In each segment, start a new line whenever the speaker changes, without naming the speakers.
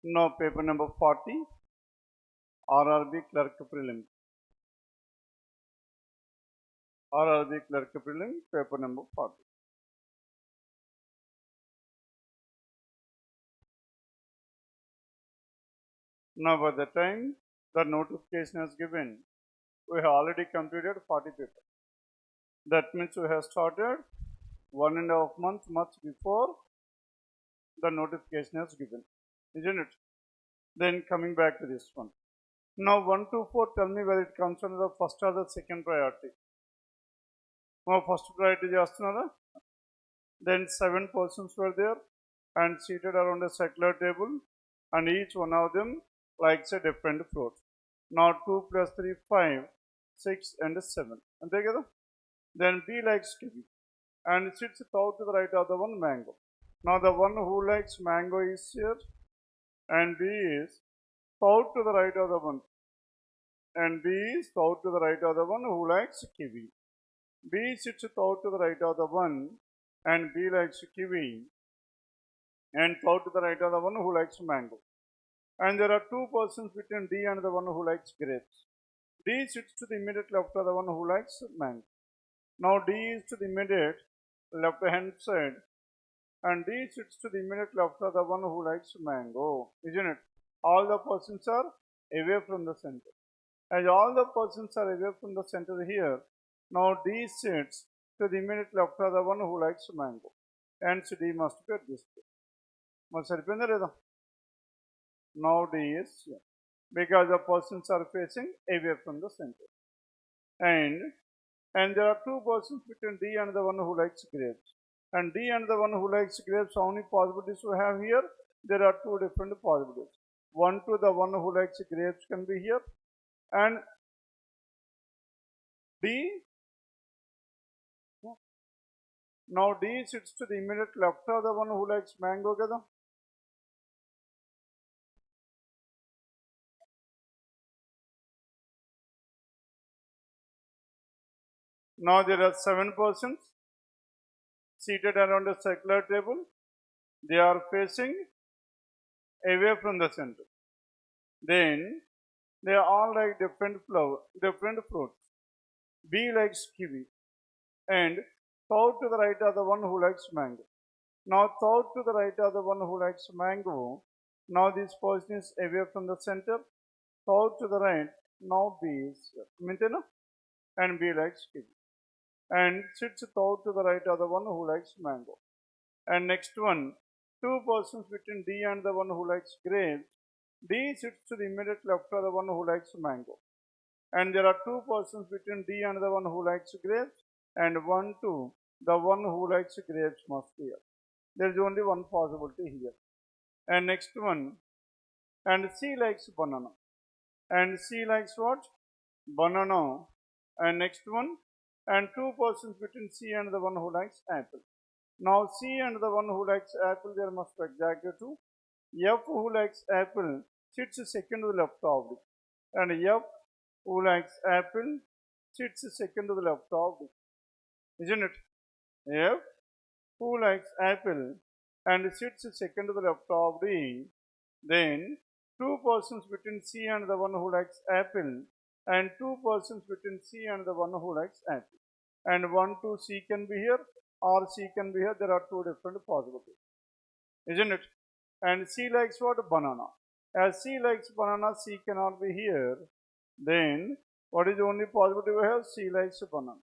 Now paper number 40, RRB Clerk Prelims. RRB Clerk Prelims, paper number 40. Now by the time the notification is given, we have already completed 40 papers. That means we have started 1.5 months much before the notification is given, isn't it? Then coming back to this one. Now 1 to 4, tell me whether it comes under the first or the second priority. Now first priority chestunara. Then 7 persons were there and seated around a circular table, and each one of them likes a different fruit. Now 2 plus 3, 5, 6 and 7. And together. Then B likes kiwi and sits out to the right of the one mango. Now the one who likes mango is here, and B is out to the right of the one. And B is out to the right of the one who likes kiwi. B sits out to the right of the one, and B likes kiwi, and out to the right of the one who likes mango. And there are 2 persons between D and the one who likes grapes. D sits to the immediate left of the one who likes mango. Now D is to the immediate left hand side, and D sits to the immediate left of the one who likes mango, isn't it? All the persons are away from the center. As all the persons are away from the center here, now D sits to the immediate left of the one who likes mango. And D must be at this place. Now D is here, because the persons are facing away from the center. And there are 2 persons between D and the one who likes grapes. And D and the one who likes grapes, how many possibilities we have here? There are 2 different possibilities. 1 to the one who likes grapes can be here, and D. Now D sits to the immediate left of the one who likes mango. Now there are 7 persons seated around a circular table. They are facing away from the center. Then they all like different fruits. B likes kiwi, and thought to the right of the one who likes mango. Now thought to the right of the one who likes mango. Now this person is away from the center. Thought to the right. Now B is here. And B likes kiwi, and sits thought to the right of the one who likes mango. And next one, 2 persons between D and the one who likes grapes. D sits to the immediate left of the one who likes mango. And there are 2 persons between D and the one who likes grapes, and 1, 2, the one who likes grapes must be here. There is only one possibility here. And next one, and C likes banana. And C likes what? Banana. And next one, and 2 persons between C and the one who likes apple. Now C and the one who likes apple, there must be exactly 2. F who likes apple sits second to the left of it, and F who likes apple sits second to the left of it, isn't it? F who likes apple and sits second to the left of D. Then 2 persons between C and the one who likes apple, and 2 persons between C and the one who likes apple. And 1, 2, C can be here or C can be here. There are 2 different possibilities, isn't it? And C likes what? Banana. As C likes banana, C cannot be here. Then what is the only possibility we have? C likes banana.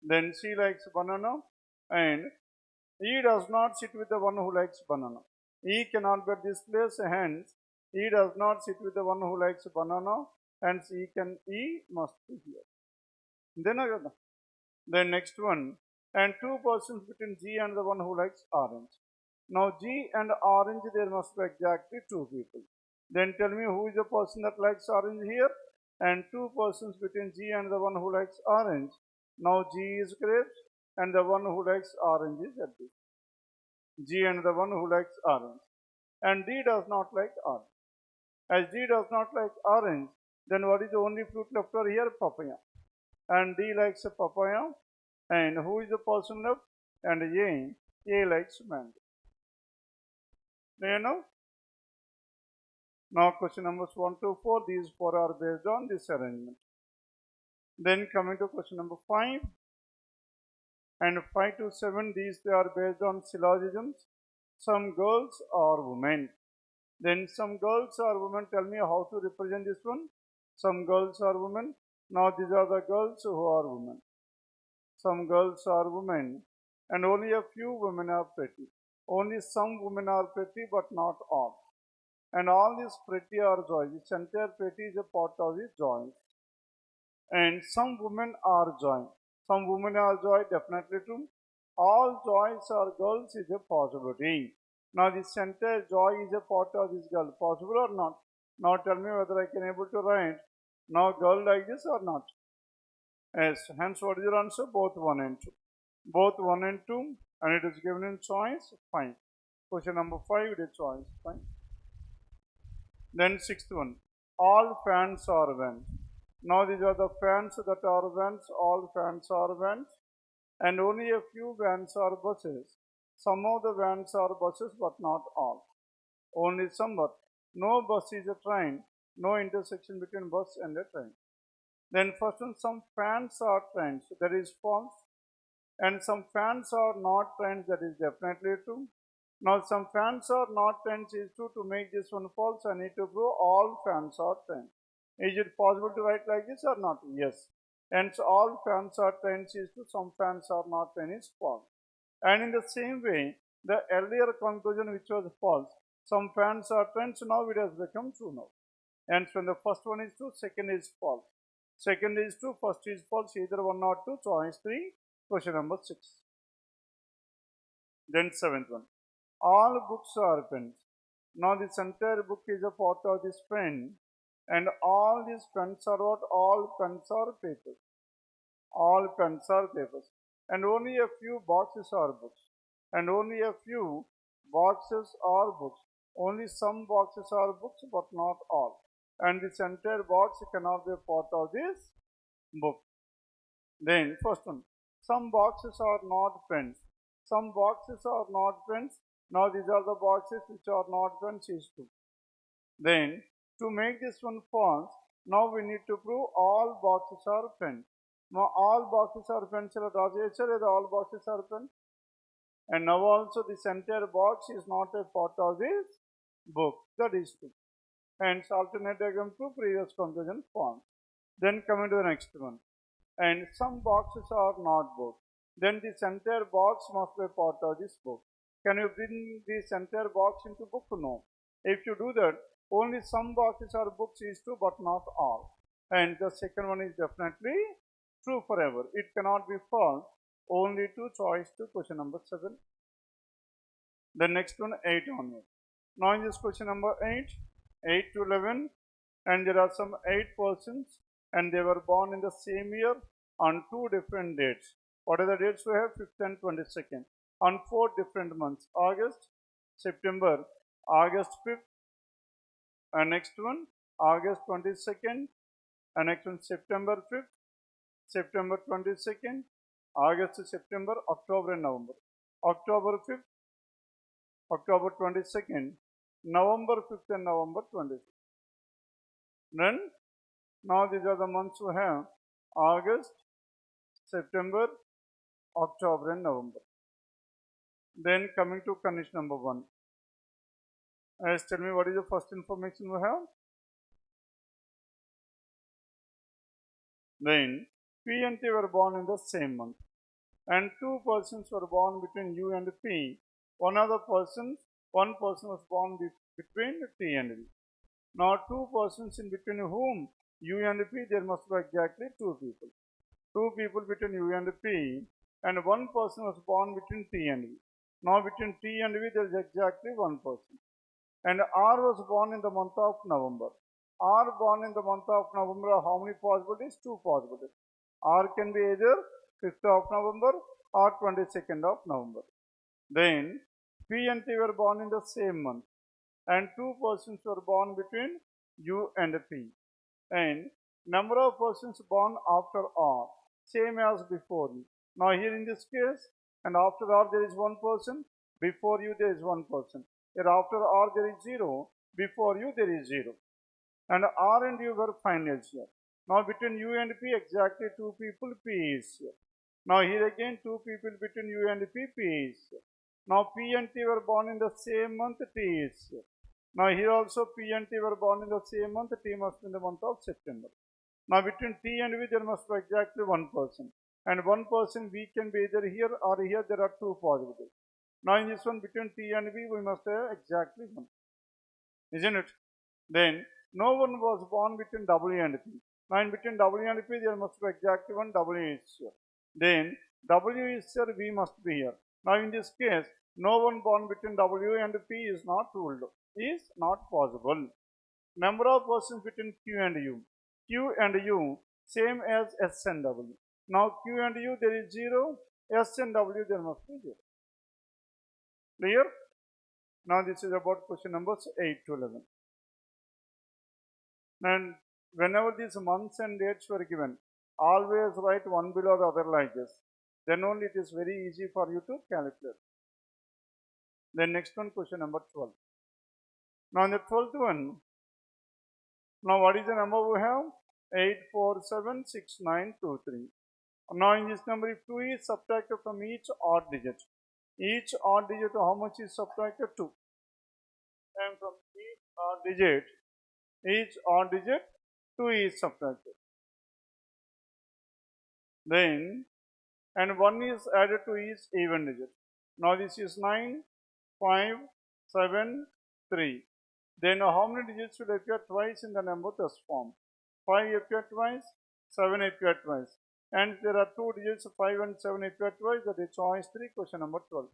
Then C likes banana, and E does not sit with the one who likes banana. E cannot be at this place, hence E does not sit with the one who likes banana, hence E must be here. Then next one, and 2 persons between G and the one who likes orange. Now G and orange, there must be exactly 2 people. Then tell me who is the person that likes orange here? And 2 persons between G and the one who likes orange. Now G is grapes, and the one who likes orange is at this. G and the one who likes orange. And D does not like orange. As D does not like orange, then what is the only fruit left over here? Papaya. And D likes a papaya. And who is the person left? And A A likes mango. Do you know? Now question numbers 1 to 4, these 4 are based on this arrangement. Then coming to question number 5 and 5 to 7, these they are based on syllogisms. Some girls are women. Then some girls are women. Tell me how to represent this one. Some girls are women. Now these are the girls who are women. Some girls are women and only a few women are pretty. Only some women are pretty but not all. And all these pretty are joy. This entire pretty is a part of the joy. And some women are joy. Some women are joy, definitely true. All joys are girls is a possibility. Now this entire joy is a part of this girl. Possible or not? Now tell me whether I can able to write now girl like this or not. Yes, hence what is your answer? Both 1 and 2. Both 1 and 2 and it is given in choice, fine. Question number 5 it is choice, fine. Then 6th one, all fans are vans. Now these are the fans that are vans, all fans are vans and only a few vans are buses. Some of the vans are buses but not all. Only some but. No bus is a train, no intersection between bus and a train. Then first one, some fans are trains, that is false. And some fans are not trains, that is definitely true. Now some fans are not trains is true. To make this one false, I need to prove all fans are trains. Is it possible to write like this or not? Yes. Hence all fans are trains is true, some fans are not trains is false. And in the same way, the earlier conclusion which was false, some fans are trains, now it has become true now. And when the first one is true, second is false. Second is true, first is false, either 1 or 2, choice 3, question number 6. Then 7th one, all books are pens. Now this entire book is a part of this pen and all these pens are what? All pens are papers. All pens are papers. And only a few boxes are books. And only a few boxes are books. Only some boxes are books but not all. And this entire box cannot be a part of this book. Then first one, some boxes are not pens. Some boxes are not pens. Now these are the boxes which are not pens is true. Then to make this one false, now we need to prove all boxes are pens. Now all boxes are pens. All boxes are pens. And now also this entire box is not a part of this book. That is true. Hence alternate diagram to previous conclusion forms. Then coming to the next one. And some boxes are not books. Then this entire box must be a part of this book. Can you bring this entire box into book? No. If you do that, only some boxes are books is true but not all. And the second one is definitely true forever. It cannot be false. Only 2, choice 2, question number 7. The next one 8 onward. Now in this question number 8 to 11, and there are some 8 persons and they were born in the same year on 2 different dates. What are the dates we have? 5th and 22nd. On 4 different months, August, September, August 5th, and next one August 22nd, and next one September 5th, September 22nd, August, September, October and November. October 5th, October 22nd, November 5th and November 26th. Then now these are the months we have: August, September, October and November. Then coming to condition number 1. As tell me what is the first information we have. Then P and T were born in the same month and 2 persons were born between U and P. One person was born between T and V. Now 2 persons in between whom U and P, there must be exactly 2 people. 2 people between U and P and 1 person was born between T and V. Now between T and V there is exactly 1 person. And R was born in the month of November. R born in the month of November, how many possibilities? 2 possibilities. R can be either 5th of November or 22nd of November. Then P and T were born in the same month and 2 persons were born between U and P. And number of persons born after R, same as before. Now here in this case, and after R there is one person, before you there is one person. Here after R there is 0, before you there is 0. And R and U were finals here. Now between U and P exactly two people, P is here. Now here again two people between U and P is here. Now P and T were born in the same month, T is here. Now here also P and T were born in the same month, T must be in the month of September. Now between T and V there must be exactly one person. And one person V can be either here or here, there are two possibilities. Now in this one between T and V we must have exactly one. Isn't it? Then no one was born between W and P. Now in between W and P there must be exactly one, W is here. Then W is here, V must be here. Now in this case no one born between W and P is not ruled, is not possible. Number of persons between Q and U. Q and U same as S and W. Now Q and U there is 0, S and W there must be 0. Clear? Now this is about question numbers 8 to 11. And whenever these months and dates were given, always write one below the other like this. Then only it is very easy for you to calculate. Then next one, question number 12. Now in the 12th one, now what is the number we have? 8476923. Now in this number, if 2 is subtracted from each odd digit, how much is subtracted? 2. And from each odd digit 2 is subtracted. Then and 1 is added to each even digit. Now this is 9, 5, 7, 3. Then how many digits will appear twice in the number thus formed? 5 appear twice, 7 appear twice. And there are two digits, 5 and 7 appear twice, that is choice 3, question number 12.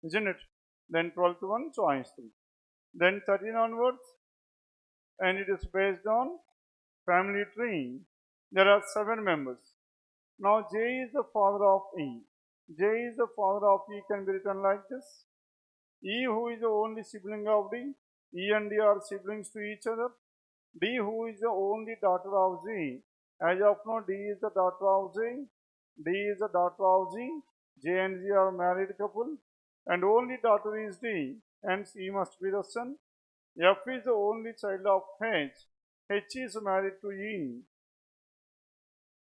Isn't it? Then 12th one, choice 3. Then 13 onwards, and it is based on family tree. There are 7 members. Now J is the father of E. J is the father of E can be written like this. E, who is the only sibling of D. E and D are siblings to each other. D, who is the only daughter of Z. As of now, D is the daughter of Z. D is the daughter of Z. J and Z are married couple. And only daughter is D. Hence, E must be the son. F is the only child of H. H is married to E.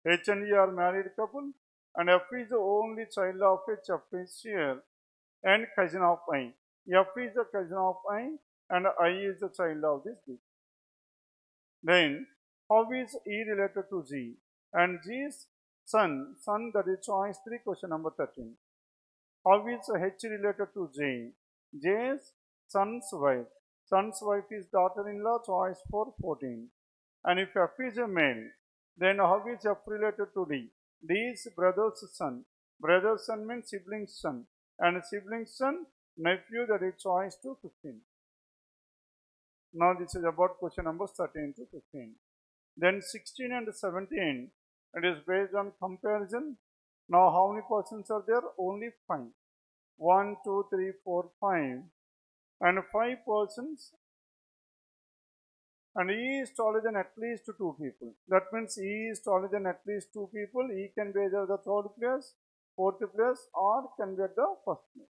H and E are married couple. And F is the only child of H. F is here. And cousin of I. F is the cousin of I. And I is the child of this D. Then, how is E related to G? And G's son that is choice 3, question number 13. How is H related to J? J's son's wife. Son's wife is daughter-in-law, choice 4, 14. And if F is a male, then how is F related to D? D is brother's son. Brother's son means sibling's son. And sibling's son, nephew, that is choice 2, 15. Now this is about question numbers 13 to 15. Then 16 and 17, it is based on comparison. Now how many persons are there? Only 5. 1, 2, 3, 4, 5. And 5 persons. And E is taller than at least 2 people. That means E is taller than at least 2 people. E can be either the 3rd place, 4th place, or can be at the 1st place.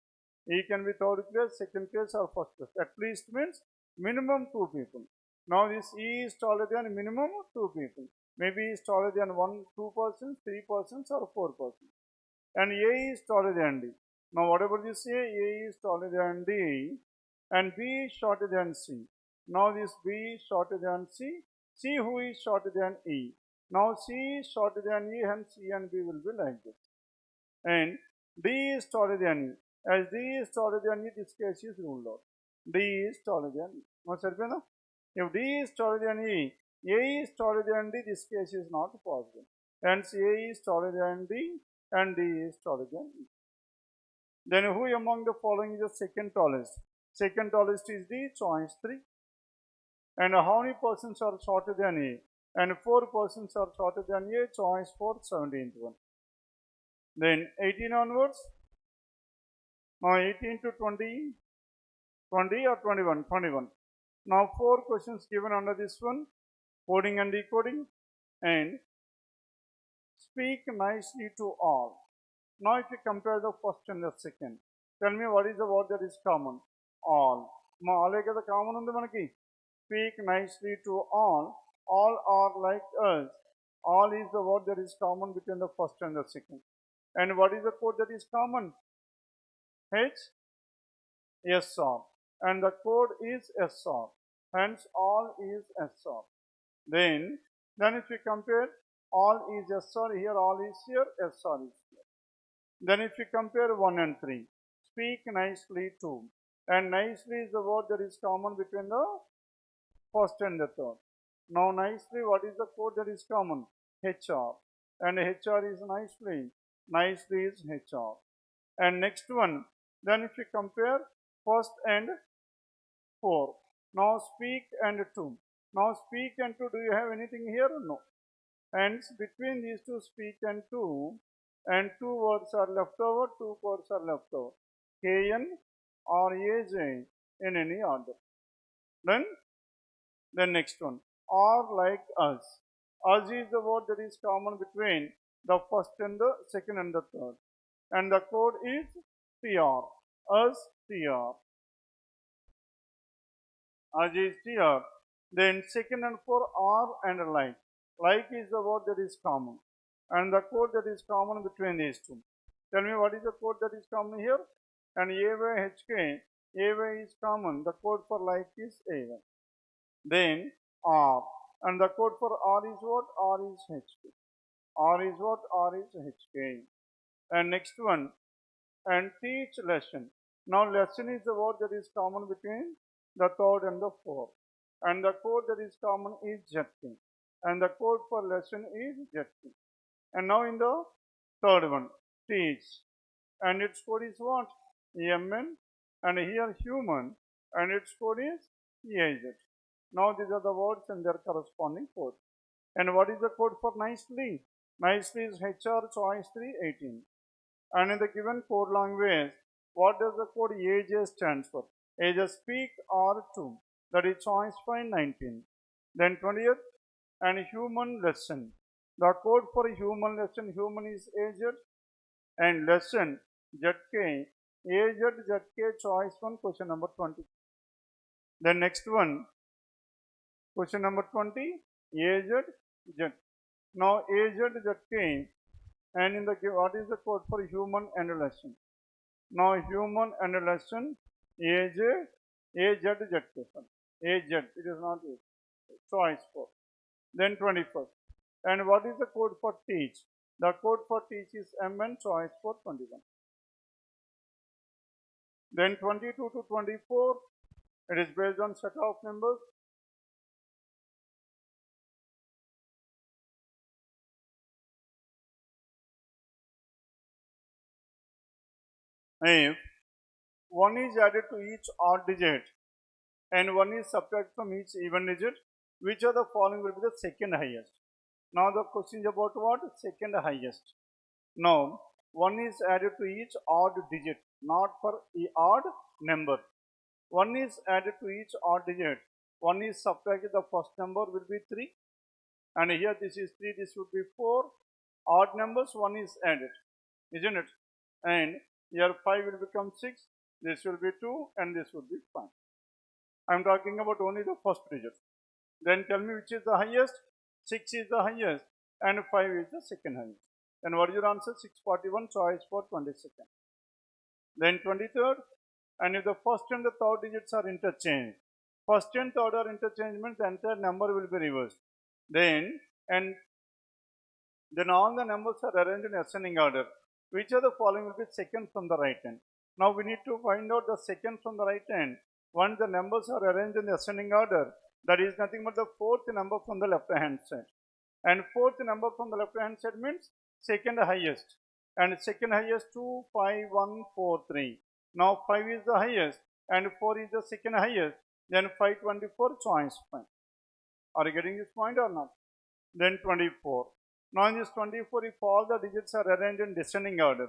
E can be 3rd place, 2nd place, or 1st place. At least means minimum 2 people. Now this E is taller than minimum 2 people. Maybe E is taller than 1, 2 persons, 3 persons, or 4 persons. And A is taller than D. Now whatever you say, A is taller than D, and B is shorter than C. Now this B is shorter than C. C who is shorter than E. Now C is shorter than E, hence C and B will be like this. And D is taller than E. As D is taller than E, this case is ruled out. D is taller than E. Now, if D is taller than E, A is taller than D, this case is not possible. Hence A is taller than D and D is taller than E. Then who among the following is the second tallest? Second tallest is D, choice 3. And how many persons are shorter than A? And 4 persons are shorter than A, choice 4, 17th one. Then 18 onwards. Now 18 to 20 or 21? 21. Now 4 questions given under this one, coding and decoding, and speak nicely to all. Now if you compare the first and the second, tell me what is the word that is common? All. All the common undi manaki. Speak nicely to all. All are like us. All is the word that is common between the first and the second. And what is the code that is common? H, SR. And the code is SR. Hence all is SR. Then if we compare, all is SR here, all is here, SR is here. Then if we compare 1 and 3, speak nicely to. And nicely is the word that is common between the first and the third. Now nicely, what is the code that is common? HR. And HR is nicely. Nicely is HR. And next one, then if we compare first and 4. Now speak and 2. Now speak and 2, do you have anything here? No. Hence between these two, speak and 2 words are left over, 2 words are left over. KN or AJ in any order. Then next one, are like us. Us is the word that is common between the first and the second and the third. And the code is TR. Us, TR. Us is TR. Then second and 4 are and like. Like is the word that is common. And the code that is common between these two. Tell me what is the code that is common here? And AY, HK. AY is common. The code for like is AY. Then R. And the code for R is what? R is HK. R is what? R is HK. And next one. And teach lesson. Now lesson is the word that is common between the third and the fourth. And the code that is common is ZK. And the code for lesson is ZK. And now in the third one, teach. And its code is what? MN. And here human. And its code is EIZ. Now these are the words and their corresponding code. And what is the code for nicely? Nicely is HR choice 318. And in the given code language, what does the code AJ stands for? AJ speak R2. That is choice 519. Then 20th and human lesson. The code for human lesson, human is AZ and lesson ZK. AZ ZK choice 1 question number 20. Then next one. Question number 20, AZ, Z. Now AZ, ZK, and in the what is the code for human and lesson? Now human and lesson, AZ, ZK, AZ, it is not A, choice 4. Then 21st. And what is the code for teach? The code for teach is MN, choice 4, 21. Then 22 to 24, it is based on set of numbers. If 1 is added to each odd digit and 1 is subtracted from each even digit, which of the following will be the second highest? Now the question is about what? Second highest. Now 1 is added to each odd digit, not for odd number. 1 is added to each odd digit. 1 is subtracted, the first number will be 3. And here this is 3, this would be 4. Odd numbers, 1 is added, isn't it? And here 5 will become 6, this will be 2 and this will be 5. I am talking about only the first digit. Then tell me which is the highest. 6 is the highest and 5 is the second highest. And what is your answer? 641, choice for 22nd. Then 23rd, and if the first and the third digits are interchanged, first and third are interchanged means the entire number will be reversed. Then all the numbers are arranged in ascending order. Which of the following will be second from the right hand? Now we need to find out the second from the right hand. Once the numbers are arranged in the ascending order, that is nothing but the fourth number from the left hand side. And fourth number from the left hand side means second highest. And second highest 2, 5, 1, 4, 3. Now 5 is the highest and 4 is the second highest. Then 524, choice 5. Are you getting this point or not? Then 24. Now in this 24, if all the digits are arranged in descending order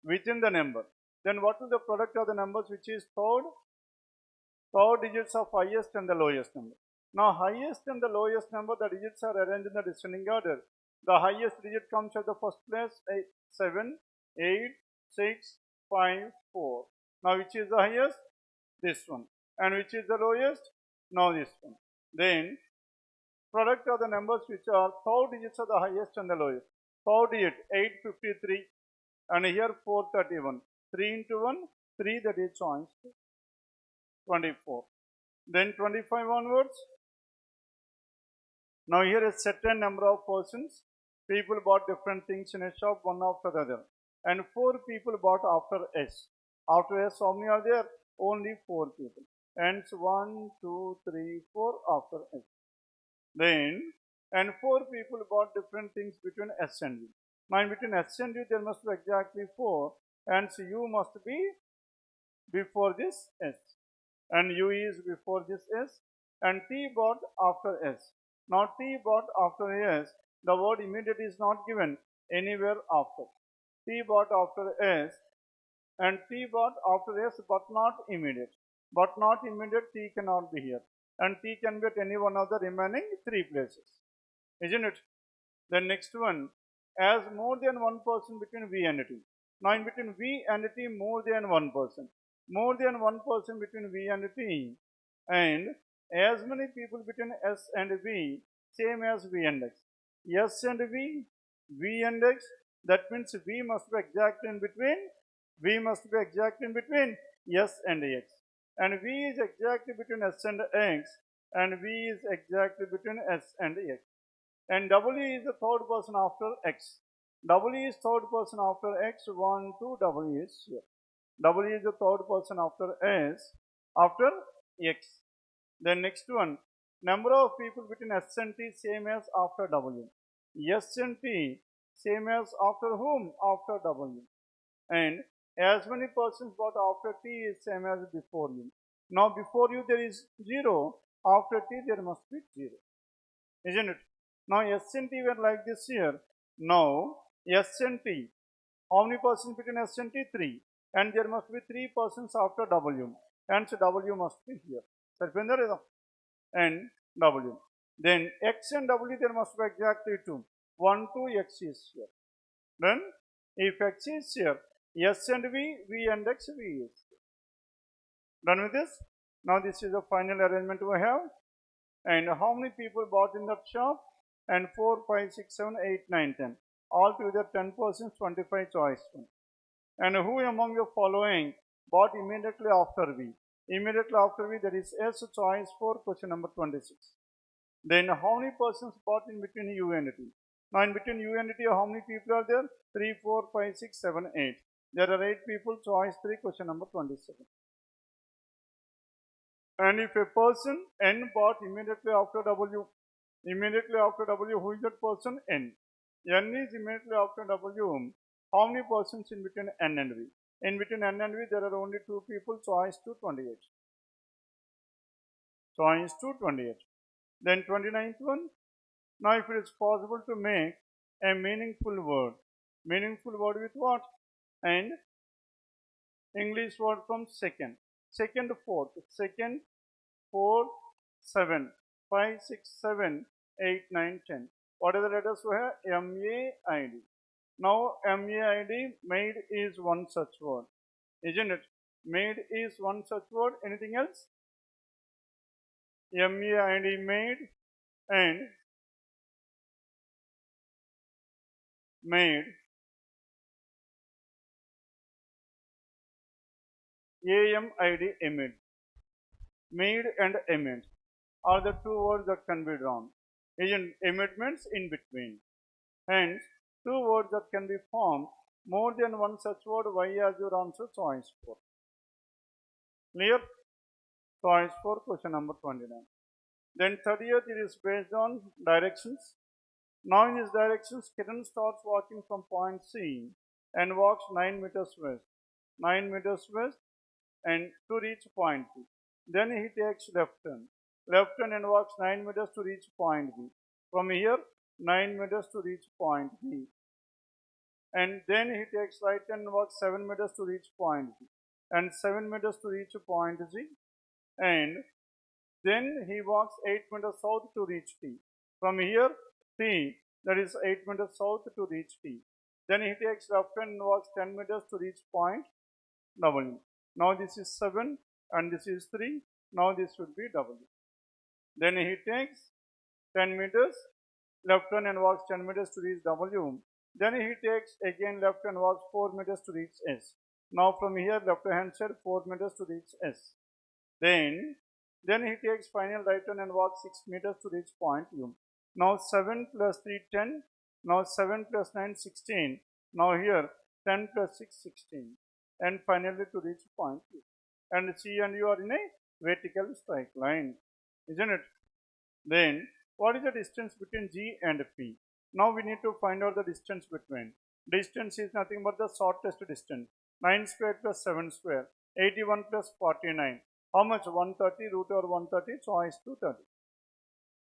within the number, then what is the product of the numbers, which is third digits of highest and the lowest number. Now highest and the lowest number, the digits are arranged in the descending order. The highest digit comes at the first place, 7, 8, 6, 5, 4. Now which is the highest? This one. And which is the lowest? Now this one. Then product of the numbers which are third digits are the highest and the lowest. Third digit 853 and here 431. 3 into 1, 3, that is choice 24. Then 25 onwards. Now here a certain number of persons. People bought different things in a shop one after the other. And 4 people bought after S. After S, how many are there? Only 4 people. Hence 1, 2, 3, 4 after S. Then, and 4 people bought different things between S and U. Now in between S and U there must be exactly 4. Hence U must be before this S. And U is before this S. And T bought after S. Now T bought after S. The word immediate is not given anywhere after. T bought after S and T bought after S but not immediate. But not immediate, T cannot be here. And T can be at any one of the remaining 3 places. Isn't it? The next one, as more than one person between V and T. Now in between V and T, more than one person. More than one person between V and T. And as many people between S and V, same as V and X. S and V, V and X, that means V must be exact in between. V must be exact in between S and X. And V is exactly between S and X. And V is exactly between S and X. And W is the third person after X. W is third person after X. 1, 2, W is here. W is the third person after S, after X. Then next one, number of people between S and T same as after W. S and T same as after whom? After W. And as many persons bought after T is same as before U. Now before U there is 0, after T there must be 0. Isn't it? Now S and T were like this here. Now S and T, how many persons between S and T? 3. And there must be 3 persons after W. Hence W must be here. And W. Then X and W there must be exactly 2. 1, 2, X is here. Then if X is here, S and V, V and X, V is here. Done with this? Now this is the final arrangement we have. And how many people bought in that shop? And 4, 5, 6, 7, 8, 9, 10. All together 10 persons, 25 choice. And who among the following bought immediately after V? Immediately after V, that is S, choice 4, question number 26. Then how many persons bought in between U and T? Now in between U and T, how many people are there? 3, 4, 5, 6, 7, 8. There are 8 people, choice 3, question number 27. And if a person N bought immediately after W, who is that person? N. N is immediately after W. How many persons in between N and V? In between N and V, there are only 2 people, choice 2, 28. Choice 2, 28. Then 29th one. Now if it is possible to make a meaningful word with what? And English word from second, fourth, 7, 5, 6, 7, 8, 9, 10. What are the letters we have? M-A-I-D. Now M-A-I-D, made is one such word. Isn't it? Made is one such word. Anything else? M-A-I-D, made, and made. A-M-I-D, amid. Made and amid are the 2 words that can be drawn. Isn't amendments in between. Hence, 2 words that can be formed, more than one such word. Y as your answer, choice 4. Clear? Choice 4, question number 29. Then 30th, it is based on directions. Now in these directions, Kiran starts walking from point C and walks 9 meters west. 9 meters west and to reach point B. Then he takes left turn and walks 9 meters to reach point B. From here, 9 meters to reach point B. And then he takes right turn and walks 7 meters to reach point B. And 7 meters to reach point G. And then he walks 8 meters south to reach T. From here, T, that is 8 meters south to reach T. Then he takes left hand and walks 10 meters to reach point W. Now this is 7 and this is 3. Now this would be W. Then he takes 10 meters left hand and walks 10 meters to reach W. Then he takes again left hand walks 4 meters to reach S. Now from here left hand side 4 meters to reach S. Then he takes final right hand and walks 6 meters to reach point U. Now 7 plus 3 10. Now 7 plus 9 16. Now here 10 plus 6 16. And finally to reach point U. And C and U are in a vertical straight line, isn't it? Then what is the distance between G and P? Now we need to find out the distance between. Distance is nothing but the shortest distance. 9 square plus 7 square. 81 plus 49. How much? 130, root over 130, choice 230.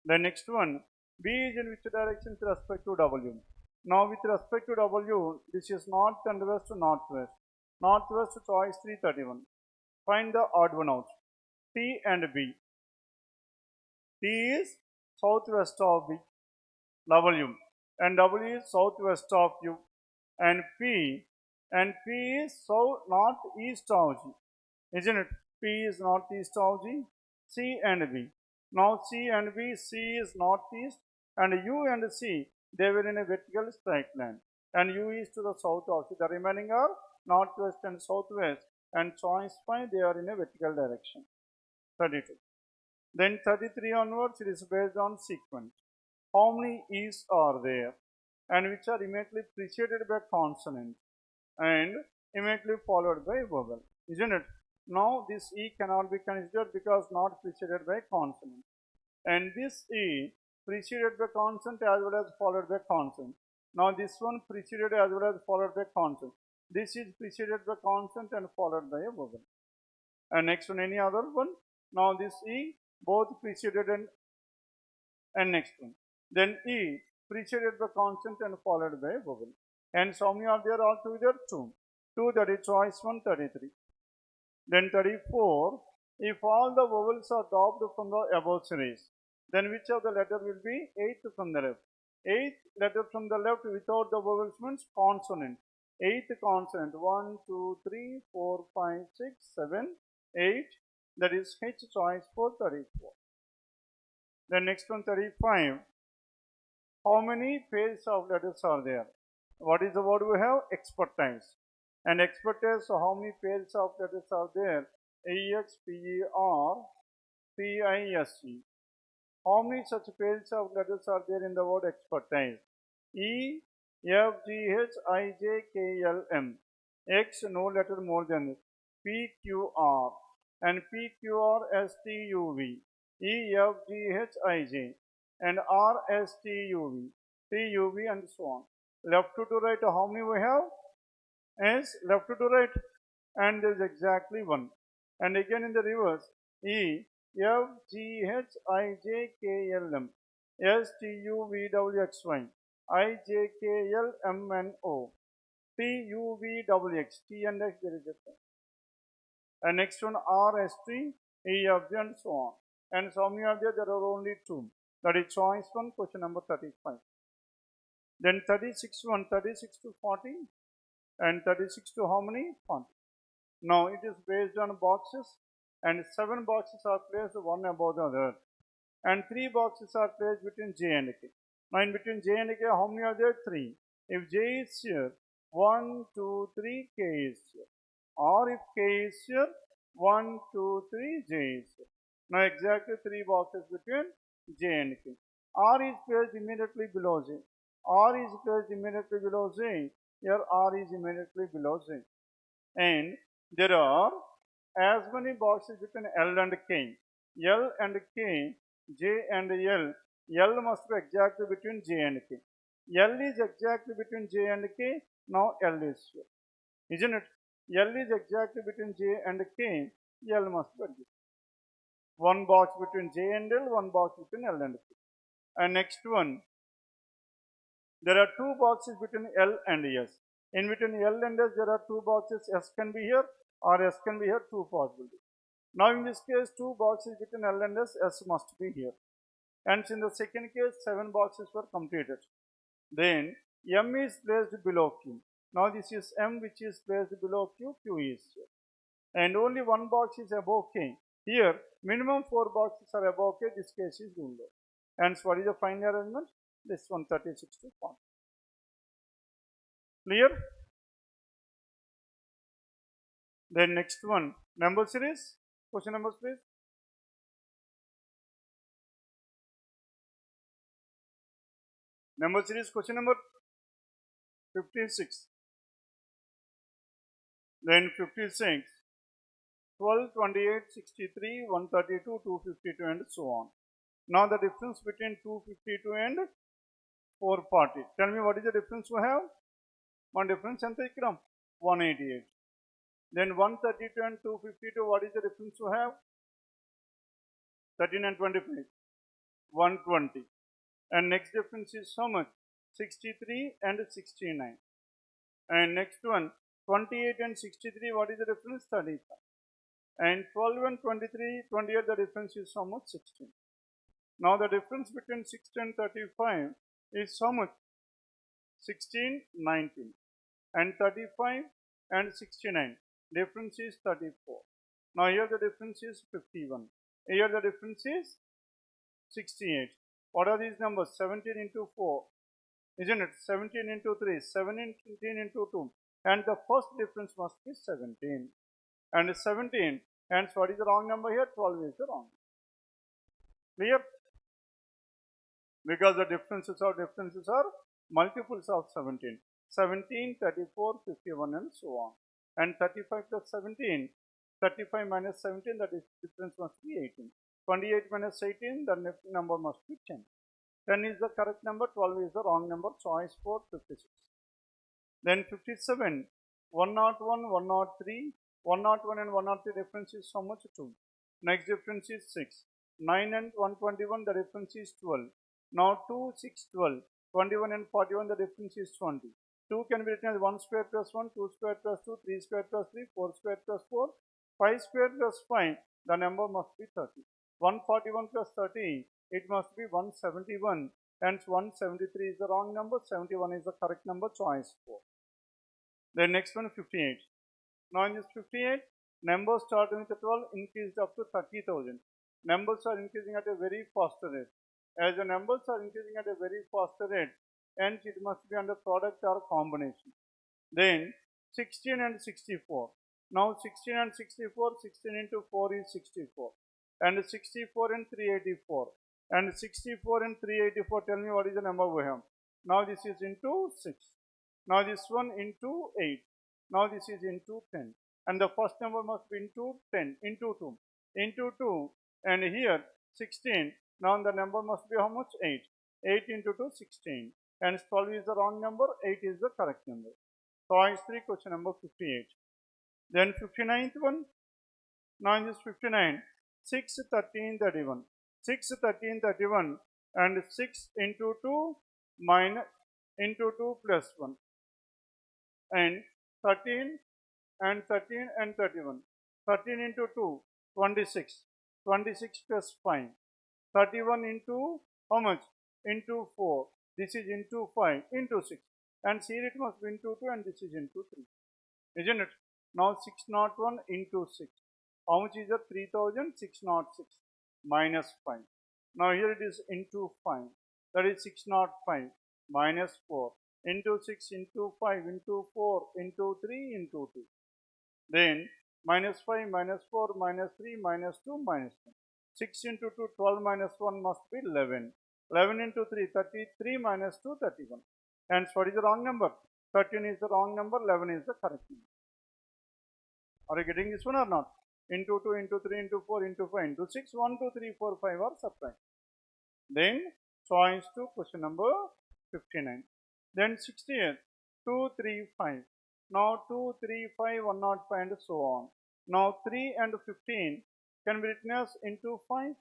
The next one, B is in which direction with respect to W? Now with respect to W, this is north and west to northwest. Northwest choice 331. Find the odd one out. T and B. T is southwest of B, W, and W is southwest of U, and P is northeast of G, isn't it? P is northeast of G. C and B. Now C and B, C is northeast, and U and C, they were in a vertical straight line, and U is to the south of C. The remaining are northwest and southwest, and choice 5, they are in a vertical direction. 32. Then 33 onwards, it is based on sequence. How many E's are there? And which are immediately preceded by consonant and immediately followed by vowel, isn't it? Now this E cannot be considered because not preceded by consonant. And this E preceded by consonant as well as followed by consonant. Now this one preceded as well as followed by consonant. This is preceded by consonant and followed by a vowel. And next one, any other one? Now this E both preceded and next one. Then E preceded by consonant and followed by a vowel. And so many are there altogether? 2. 2, that is choice 1, 33. Then 34, if all the vowels are dropped from the above series, then which of the letter will be 8th from the left? 8th letter from the left without the vowels means consonant. 8th consonant, 1, 2, 3, 4, 5, 6, 7, 8, that is H, choice 4, 34. The next one, 35. How many pairs of letters are there? What is the word we have? Expertise. And expertise, so how many pairs of letters are there? E-X-P-E-R-T-I-S-E. How many such pairs of letters are there in the word expertise? E, F, G, H, I, J, K, L, M. X, no letter more than it. P, Q, R. And P, Q, R, S, T, U, V. E, F, G, H, I, J. And R, S, T, U, V. T, U, V, and so on. Left to right, how many we have? Is left to right, and there is exactly 1. And again in the reverse, E, F, G, H, I, J, K, L, M. S, T, U, V, W, X, Y. I, J, K, L, M, N, O. T, U, V, W, X. T and X, there is a thing. And next one, R, S, T, E, F, G, and so on. And so many are there? There are only 2. That is choice 1, question number 35. Then 36 1, 36 to 40. And 36 to how many? 40. Now it is based on boxes, and 7 boxes are placed one above the other, and 3 boxes are placed between J and K. Now in between J and K, how many are there? 3. If J is here, 1, 2, 3, K is here. Or if K is here, 1, 2, 3, J is here. Now exactly 3 boxes between J and K. R is placed immediately below J. R is placed immediately below J. Here R is immediately below J. And there are as many boxes between L and K. L and K, J and L. L must be exactly between J and K. L is exactly between J and K. Now L is here. Isn't it? L is exactly between J and K. L must be this. 1 box between J and L, 1 box between L and K. And next one, there are 2 boxes between L and S. In between L and S, there are 2 boxes. S can be here or S can be here, 2 possibilities. Now in this case, 2 boxes between L and S, S must be here. And in the second case, 7 boxes were completed. Then M is placed below Q. Now this is M which is placed below Q, Q is here. And only one box is above K. Here, minimum 4 boxes are above K, this case is window. And so what is the final arrangement? This one 36 to 40. Clear? Then next one, number series. Question numbers please. Number series question number 56. Then 56, 12, 28, 63, 132, 252 and so on. Now the difference between 252 and 440. Tell me what is the difference we have? One difference and 188. Then 132 and 252, what is the difference we have? 13 and 25. 120. And next difference is how much? 63 and 69. And next one, 28 and 63, what is the difference? 35. And 12 and 23, 28, the difference is how much? 16. Now the difference between 60 and 35 is how much? 16, 19. And 35 and 69, difference is 34. Now here the difference is 51. Here the difference is 68. What are these numbers? 17 into 4, isn't it? 17 into 3, 17 into 2. And the first difference must be 17. And 17. Hence, what is the wrong number here? 12 is the wrong number. Clear? Because the differences are multiples of 17. 17, 34, 51 and so on. And 35 plus 17, 35 minus 17, the difference must be 18. 28 minus 18, the number must be 10. 10 is the correct number, 12 is the wrong number, choice for 56. Then 57, 101, 103, 101 and 103 difference is how much? 2. Next difference is 6. 9 and 121, the difference is 12. Now 2, 6, 12. 21 and 41, the difference is 20. 2 can be written as 1 square plus 1, 2 square plus 2, 3 square plus 3, 4 square plus 4, 5 square plus 5, the number must be 30. 141 plus 30, it must be 171. Hence 173 is the wrong number, 71 is the correct number, choice 4. Then next one 58. Now in this 58, numbers starting with 12 increased up to 30,000. Numbers are increasing at a very faster rate. As the numbers are increasing at a very faster rate, hence it must be under product or combination. Then 16 and 64. Now 16 and 64, 16 into 4 is 64. And 64 and 384. And 64 and 384, tell me what is the number we have. Now this is into 6. Now this one into 8. Now this is into 10. And the first number must be into 10, into 2. Into 2. And here 16. Now the number must be how much? 8. 8 into 2, 16. And 12 is the wrong number, 8 is the correct number. Choice 3, question number 58. Then 59th one. Now in this 59, 6, 13, 31. 6, 13, 31 and 6 into 2 minus into 2 plus 1. And 13 and 13 and 31. 13 into 2, 26. 26 plus 5. 31 into how much? Into 4. This is into 5 into 6. And here it must be into 2 and this is into 3. Isn't it? Now 601 into 6. How much is that? 3606 minus 5. Now here it is into 5. That is 605 minus 4. Into 6 into 5 into 4 into 3 into 2. Then minus 5 minus 4 minus 3 minus 2 minus 1. 6 into 2, 12 minus 1 must be 11. 11 into 3, 33 minus 2, 31. Hence, what is the wrong number? 13 is the wrong number, 11 is the correct number. Are you getting this one or not? Into 2, into 3, into 4, into 5, into 6, 1, 2, 3, 4, 5 are subtract. Then, choice 2, question number 59. Then 68, 2, 3, 5. Now 2, 3, 5, 105 and so on. Now 3 and 15 can be written as into 5.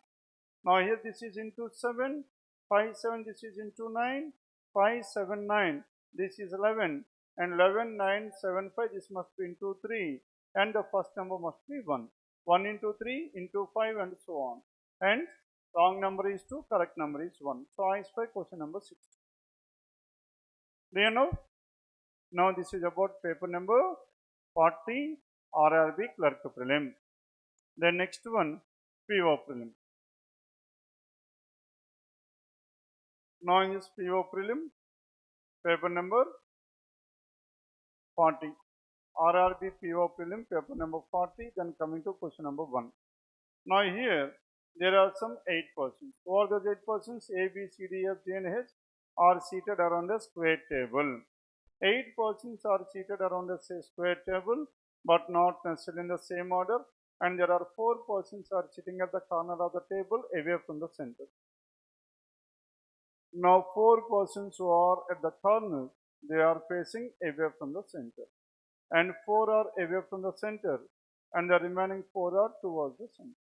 Now here this is into 7, 5, 7, this is into 9, 5, 7, 9, this is 11, and 11, 9, 7, 5, this must be into 3, and the first number must be 1. 1 into 3, into 5, and so on. And wrong number is 2, correct number is 1. Choice 5, question number 6. Do you know? Now this is about paper number 40 RRB Clerk Prelim. The next one PO Prelim. Now in this PO Prelim, paper number 40. RRB PO Prelim, paper number 40. Then coming to question number 1. Now here there are some 8 persons. Who are those 8 persons? A, B, C, D, F, G and H are seated around a square table. 8 persons are seated around a square table but not necessarily in the same order, and there are 4 persons are sitting at the corner of the table away from the center. Now 4 persons who are at the corner, they are facing away from the center, and 4 are away from the center, and the remaining 4 are towards the center,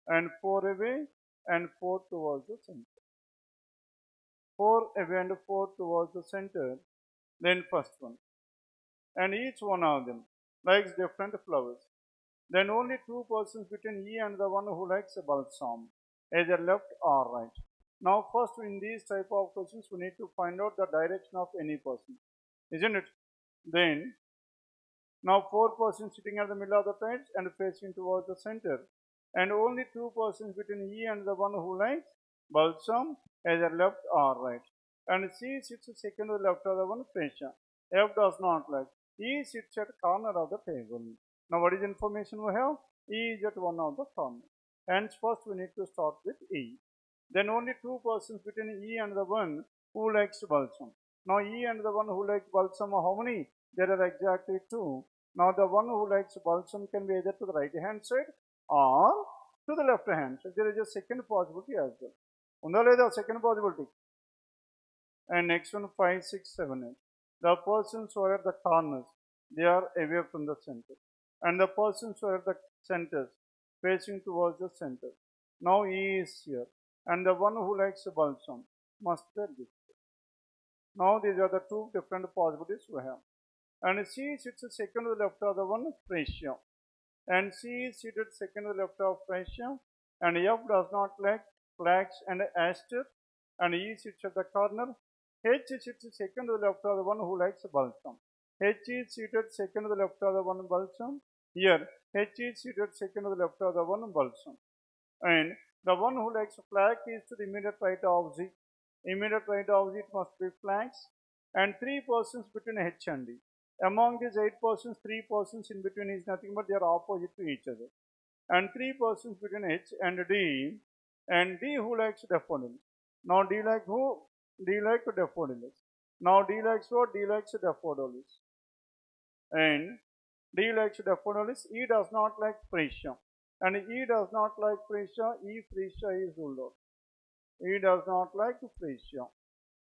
and 4 away and 4 towards the center. 4 away and 4 towards the center. Then first one, and each one of them likes different flowers. Then only 2 persons between E and the one who likes a balsam, either left or right. Now first in these type of questions we need to find out the direction of any person, isn't it? Then now 4 persons sitting at the middle of the page and facing towards the center, and only 2 persons between E and the one who likes balsam, either left or right. And C sits second to the left of the one fascia. F does not like. E sits at corner of the table. Now what is the information we have? E is at one of the corners. Hence first we need to start with E. Then only 2 persons between E and the one who likes balsam. Now E and the one who likes balsam are how many? There are exactly 2. Now the one who likes balsam can be either to the right hand side or to the left hand side. There is a second possibility as well. Unda leda second possibility. And next one 5, 6, 7, 8. The persons who are at the corners, they are away from the center. And the persons who are at the centers, facing towards the center. Now E is here. And the one who likes balsam must be this way. Now these are the 2 different possibilities we have. And C sits second to the left of the one fascia. And C is seated second to the left of fascia. And F does not like flags and aster. And E sits at the corner. H sits second to the left of the one who likes balsam. H is seated second to the left of the one balsam. Here, H is seated second to the left of the one balsam. And the one who likes flag is to the immediate right of Z. Immediate right of Z must be flags. And 3 persons between H and D. Among these 8 persons, 3 persons in between is nothing but they are opposite to each other. And 3 persons between H and D. And D who likes daffodils. Now D like who? D likes daffodils. Now D likes what? D likes daffodils. And D likes daffodils. E does not like freesia. And E does not like freesia. E freesia is ruled out. E does not like freesia.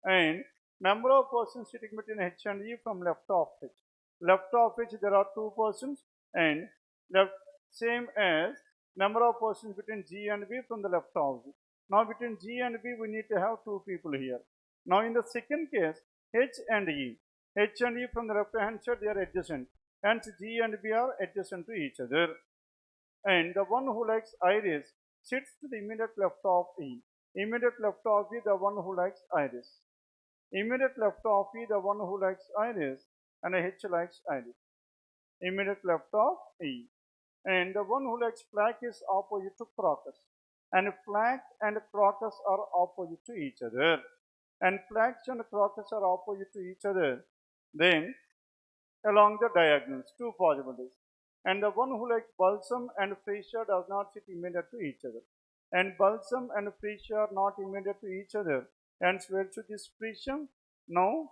And number of persons sitting between H and E from left of H. Left of H there are 2 persons, and left same as number of persons between G and B from the left of G. Now between G and B we need to have 2 people here. Now in the second case, H and E from the left hand side they are adjacent. Hence G and B are adjacent to each other. And the one who likes iris sits to the immediate left of E. Immediate left of E, the one who likes iris. Immediate left of E, the one who likes iris, and H likes iris. Immediate left of E. And the one who likes flag is opposite to crocus. And flag and crocus are opposite to each other. And flags and crocus are opposite to each other. Then along the diagonals, 2 possibilities. And the one who likes balsam and freesia does not sit immediate to each other. And balsam and freesia are not immediate to each other. Hence where should this freesia? No.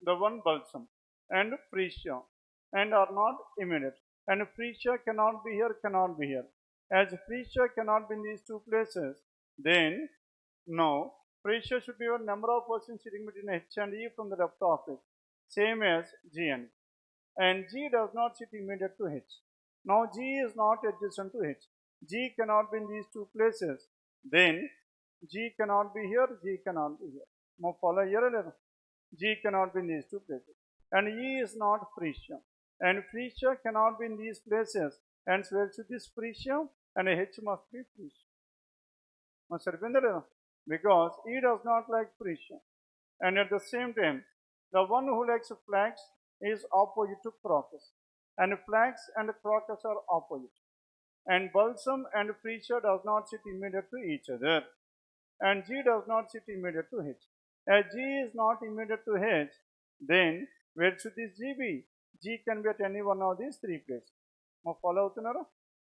The one balsam and freesia and are not immediate. And freesia cannot be here, cannot be here. As freesia cannot be in these 2 places, then no. Freesia should be a number of persons sitting between H and E from the left of it. Same as G and E. And G does not sit immediate to H. Now G is not adjacent to H. G cannot be in these 2 places. Then G cannot be here, G cannot be here. Now follow here. G cannot be in these 2 places. And E is not freesia. And freesia cannot be in these places. Hence where should this freesia? And H must be freesia. Now because E does not like freesia. And at the same time, the one who likes flax is opposite to crocus. And flax and crocus are opposite. And balsam and freesia does not sit immediate to each other. And G does not sit immediate to H. As G is not immediate to H, then where should this G be? G can be at any one of these three places. Now follow avutunnara?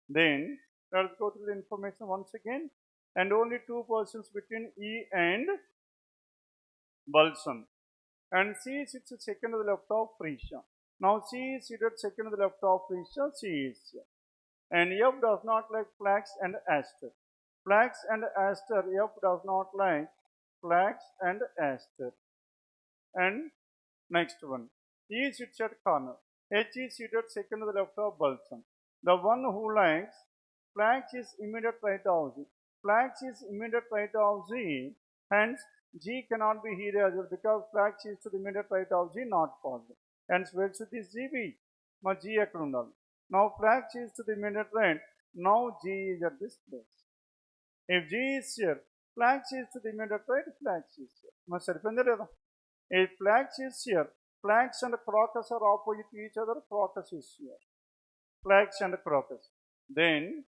Then let's go through the information once again. And only two persons between E and balsam. And C sits second to the left of freesia. Now C is seated second to the left of freesia. C is here. And F does not like flax and aster. Flax and aster, F does not like flax and aster. And next one, E sits at corner. H is seated second to the left of balsam. The one who likes flax is immediate right of Z. Flax is immediate right of Z, hence G cannot be here as well because flax is to the immediate right of Z, not possible. Hence where should this G be? Now G ekkada undali. Now flax is to the immediate right. Now G is at this place. If G is here, flax is to the immediate right, flax is here. Now saripinda leda? If flax is here, flax and crocus are opposite to each other, crocus is here. Flax and crocus. Then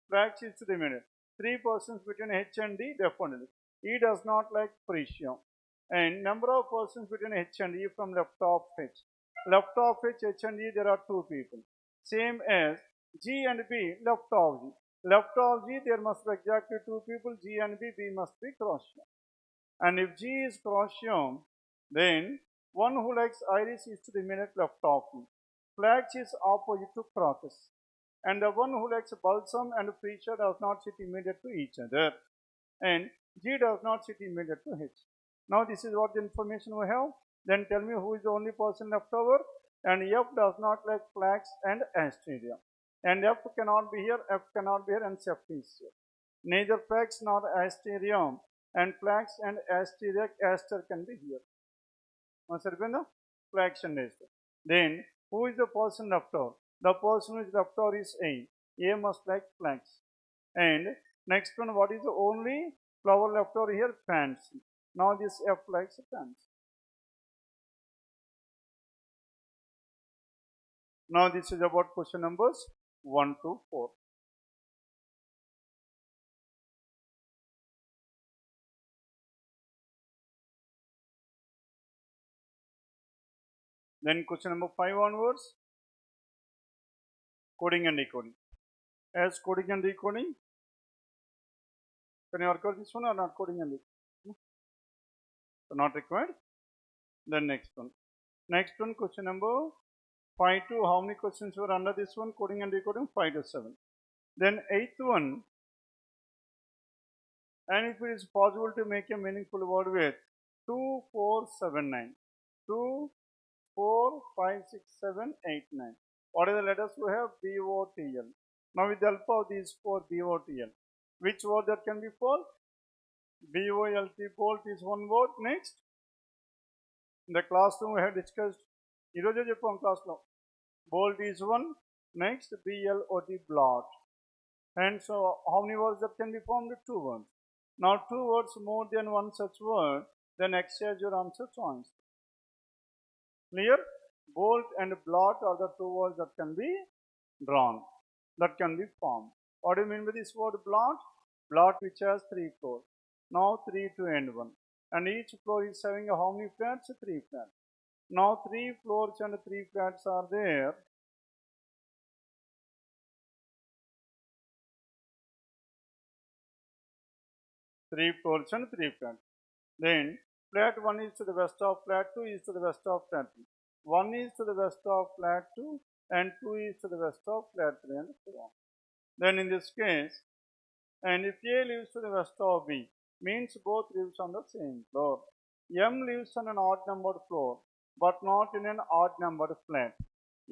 flax is to the immediate. Three persons between H and D, definitely. E does not like freesia. And number of persons between H and E from left of H. Left of H and E, there are two people. Same as G and B, left of G. Left of G, there must be exactly two people, G and B must be cross-shown. And if G is cross-shown, then one who likes iris is to the immediate left of him. Flax is opposite to crocus. And the one who likes balsam and freesia does not sit immediate to each other. And G does not sit immediate to H. Now this is what the information we have. Then tell me who is the only person left over. And F does not like flax and asteria. And F cannot be here, F cannot be here, and F is here. Neither flax nor asteria and flax and asteria, aster can be here. Flax and aster. Then who is the person left over? The person who is left over is A. A must like flax. And next one, what is the only flower left over here? Fancy. Now this F likes fancy. Now this is about question numbers 1 to 4. Then question number 5 onwards, coding and decoding. As coding and decoding, can you work out this one or not? Coding and decoding? So not required. Then next one. Next one, question number 5 to, how many questions were under this one? Coding and decoding, 5 to 7. Then 8th one, and if it is possible to make a meaningful word with 2, 4, 7, 9. 2, 4, 5, 6, 7, 8, 9. What are the letters we have? B-O-T-L. Now with the help of these four B-O-T-L, which word that can be bold? B-O-L-T, bolt is one word. Next, in the classroom we have discussed, class bolt is one. Next, B-L-O-T, blot. And so how many words that can be formed? Two words. Now two words more than one such word, then exercise your answer choice. Clear? Bolt and blot are the two words that can be drawn, that can be formed. What do you mean by this word blot? Blot which has 3 floors. Now 3 to end 1. And each floor is having how many flats? 3 flats. Now 3 floors and 3 flats are there. Three floors and 3 flats. Then flat 1 is to the west of flat 2 is to the west of flat 3. 1 is to the west of flat 2 and 2 is to the west of flat 3 and so on. Then in this case, and if A lives to the west of B, means both lives on the same floor. M lives on an odd numbered floor, but not in an odd numbered flat.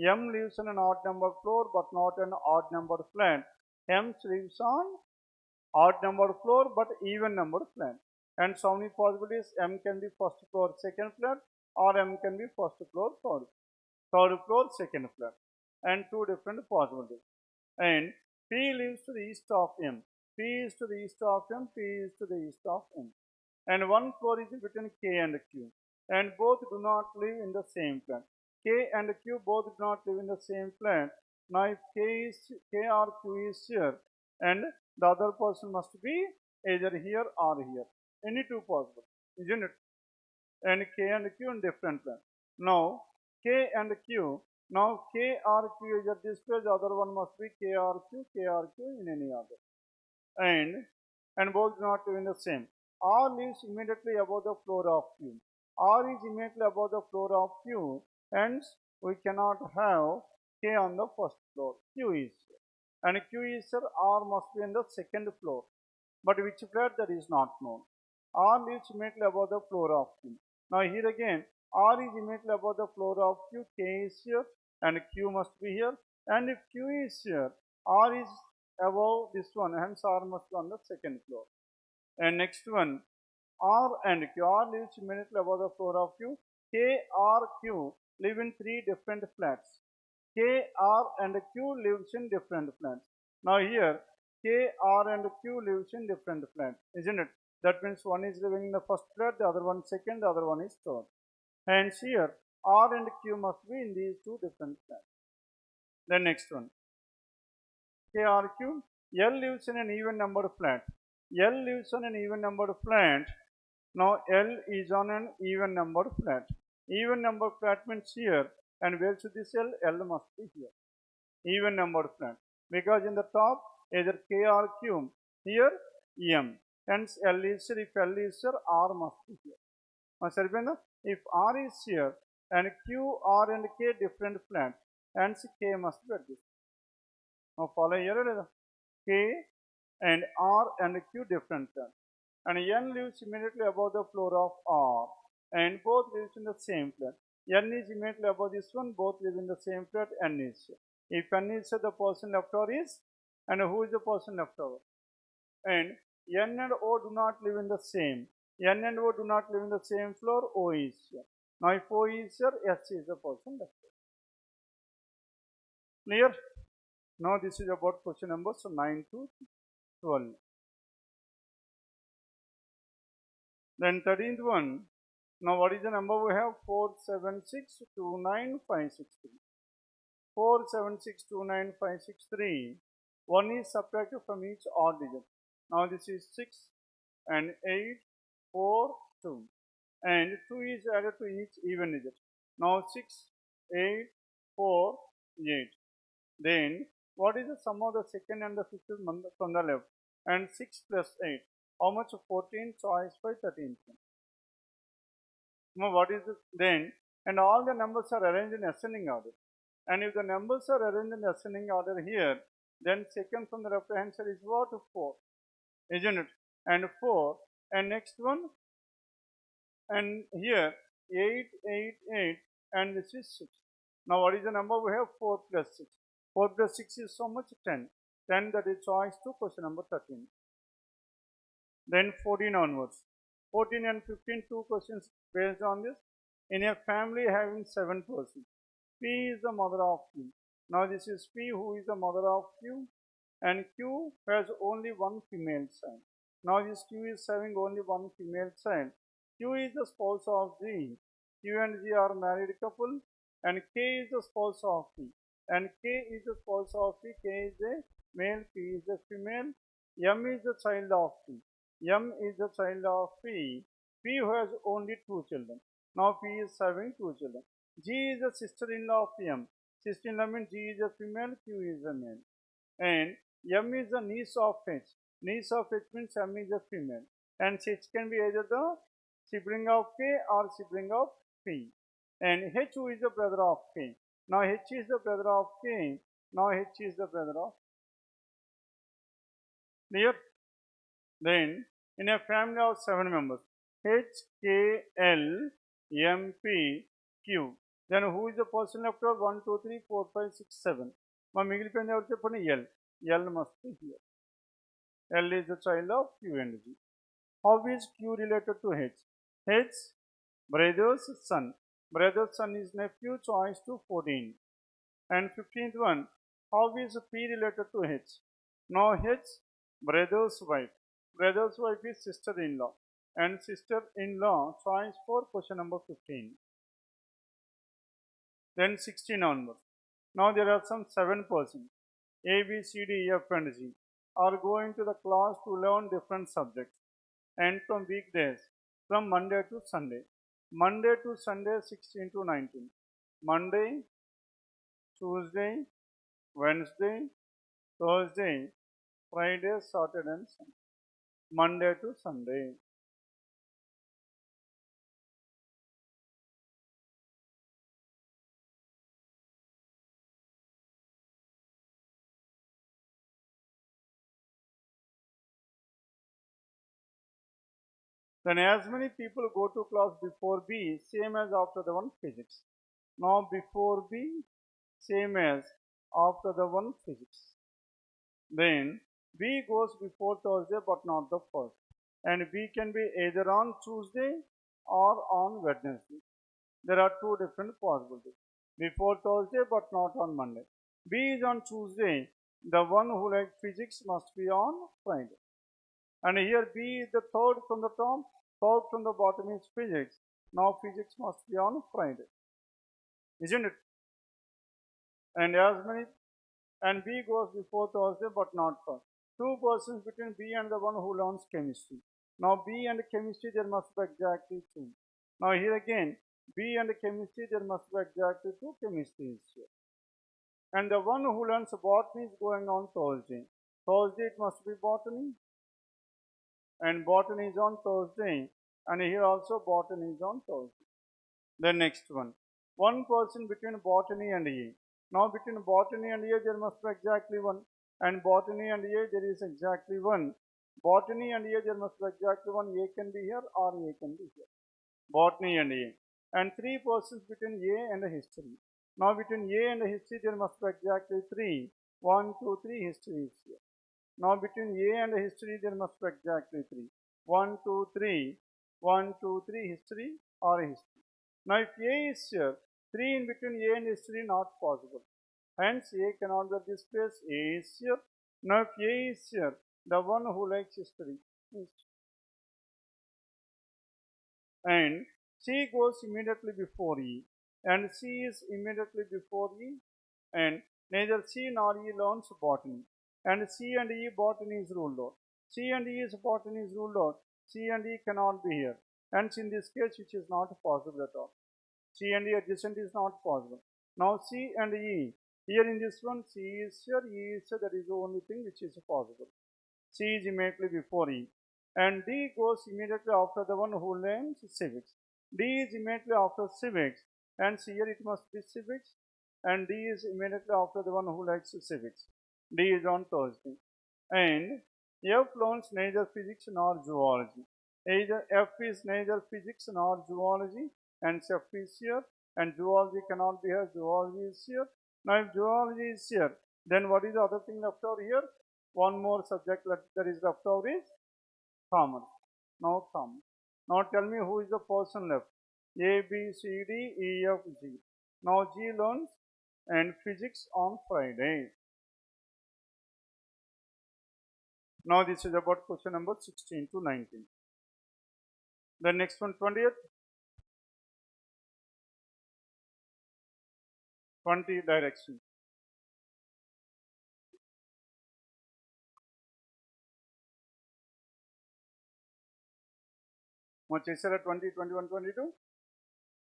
M lives on an odd numbered floor, but not an odd numbered flat. M lives on odd numbered floor, but even numbered flat. And so many possibilities? M can be first floor, second flat, or M can be first floor, third floor, second flat. And two different possibilities. And P lives to the east of M. P is to the east of M, P is to the east of M. and one floor is between K and Q, and both do not live in the same flat. K and Q both do not live in the same flat. Now if K or Q is here, and the other person must be either here or here. Any two possible, isn't it? And K and Q in different flats. Now K and Q, now K or Q is at this place, the other one must be K or Q in any other. And both do not live in the same. R lives immediately above the floor of Q. R is immediately above the floor of Q, hence we cannot have K on the first floor. Q is here. And Q is here, R must be in the second floor. But which flat, that is not known. R lives immediately above the floor of Q. Now here again, R is immediately above the floor of Q, K is here, and Q must be here. And if Q is here, R is above this one, hence R must be on the second floor. And next one, R and Q. R lives immediately above the floor of Q. K, R, Q live in three different flats. K, R and Q lives in different flats. Now here, K, R and Q lives in different flats, isn't it? That means one is living in the first flat, the other one second, the other one is third. Hence here, R and Q must be in these two different flats. Then next one, K, R, Q. L lives in an even numbered flat. L lives on an even numbered flat. Now L is on an even numbered flat. Even numbered flat means here, and where should this L? L must be here. Even numbered flat. Because in the top, either K or Q, here M. Hence L is here. If L is here, R must be here. Now, if R is here and Q, R and K different flat, hence K must be at this. Now follow here. K and R and Q different flat. And N lives immediately above the floor of R, and both lives in the same flat. N is immediately above this one, both live in the same flat, N is here. If N is here, the person left over is, and who is the person left over? And N and O do not live in the same. N and O do not live in the same floor, O is here. Now if O is here, S is the person left over. Clear? Now this is about question numbers 9 to 12. Then 13th one. Now what is the number we have? 4762953. 4762953. 1 is subtracted from each odd digit. Now this is 6 and 8, 4, 2. And 2 is added to each even digit. Now 6, 8, 4, 8. Then what is the sum of the second and the fifth from the left? And 6 plus 8. How much? 14 choice by 13. Now what is it then? And all the numbers are arranged in ascending order. And if the numbers are arranged in ascending order here, then second from the left hand side is what? 4. Isn't it? And 4. And next one. And here 8, 8, 8. And this is 6. Now what is the number we have? 4 plus 6. 4 plus 6 is so much? 10. 10, that is choice to question number 13. Then 14 onwards. 14 and 15, 2 questions based on this. In a family having 7 persons, P is the mother of Q. Now this is P who is the mother of Q, and Q has only one female child. Now this Q is having only one female child. Q is the spouse of G. Q and G are married couple, and K is the spouse of P. And K is the spouse of P. K is a male, P is a female. M is the child of P. M is the child of P. P who has only 2 children. Now P is having 2 children. G is the sister-in-law of M. Sister-in-law means G is a female, Q is a male. And M is the niece of H. Niece of H means M is a female. And H can be either the sibling of K or sibling of P. And H who is the brother of K. Now H is the brother of K. Now H is the brother of Clear? Then in a family of 7 members, H, K, L, M, P, Q. Then who is the person left over? 1, 2, 3, 4, 5, 6, 7. Now మిగిలిపోయింది ఎవరు చెప్పండి? L. L must be here. L is the child of Q and G. How is Q related to H? H, brother's son. Brother's son is nephew, choice to 14. And 15th one, how is P related to H? Now H, brother's wife. Brother's wife is sister-in-law. and sister-in-law choice for question number 15. Then 16 onwards. Now there are some 7 persons. A, B, C, D, E, F and G are going to the class to learn different subjects and from weekdays from Monday to Sunday. Monday to Sunday 16 to 19. Monday, Tuesday, Wednesday, Thursday, Friday, Saturday and Sunday. Monday to Sunday. Then as many people go to class before B, same as after the one physics. Now before B, same as after the one physics. Then B goes before Thursday but not the first. And B can be either on Tuesday or on Wednesday. There are two different possibilities. Before Thursday but not on Monday. B is on Tuesday. The one who likes physics must be on Friday. And here B is the third from the top, third from the bottom is physics. Now physics must be on Friday. Isn't it? And B goes before Thursday but not first. Two persons between B and the one who learns chemistry. Now B and chemistry there must be exactly two. Now here again B and chemistry there must be exactly two chemistries here. And the one who learns botany is going on Thursday. Thursday it must be botany. And botany is on Thursday. And here also botany is on Thursday. The next one. One person between botany and A. Now between botany and A there must be exactly one. And botany and A there is exactly one. Botany and A there must be exactly one. A can be here or A can be here. Botany and A. And three persons between A and history. Now between A and history there must be exactly three. 1, 2, 3 history is here. Now between A and history there must be exactly three. 1, 2, 3. 1, 2, 3 history or history. Now if A is here, 3 in between A and history not possible. Hence A cannot be this place. A is here. Now if A is here, the one who likes history is. And C goes immediately before E. And C is immediately before E. And neither C nor E learns botany. And C and E botany is ruled out. C and E is botany is ruled out. C and E cannot be here. Hence in this case which is not possible at all. C and E adjacent is not possible. Now C and E. Here in this one C is here, E is here. That is the only thing which is possible. C is immediately before E. And D goes immediately after the one who learns civics. D is immediately after civics. And here it must be civics. And D is immediately after the one who likes civics. D is on Thursday. And F learns neither physics nor zoology. Either F is neither physics nor zoology. And F is here. And zoology cannot be here. Zoology is here. Now if zoology is here, then what is the other thing left over here? One more subject that is left over is commerce. Now commerce. Now tell me who is the person left. A, B, C, D, E, F, G. Now G learns and physics on Friday. Now this is about question number 16 to 19. The next one 20th. 20 direction. Now chesara 20, 21, 22.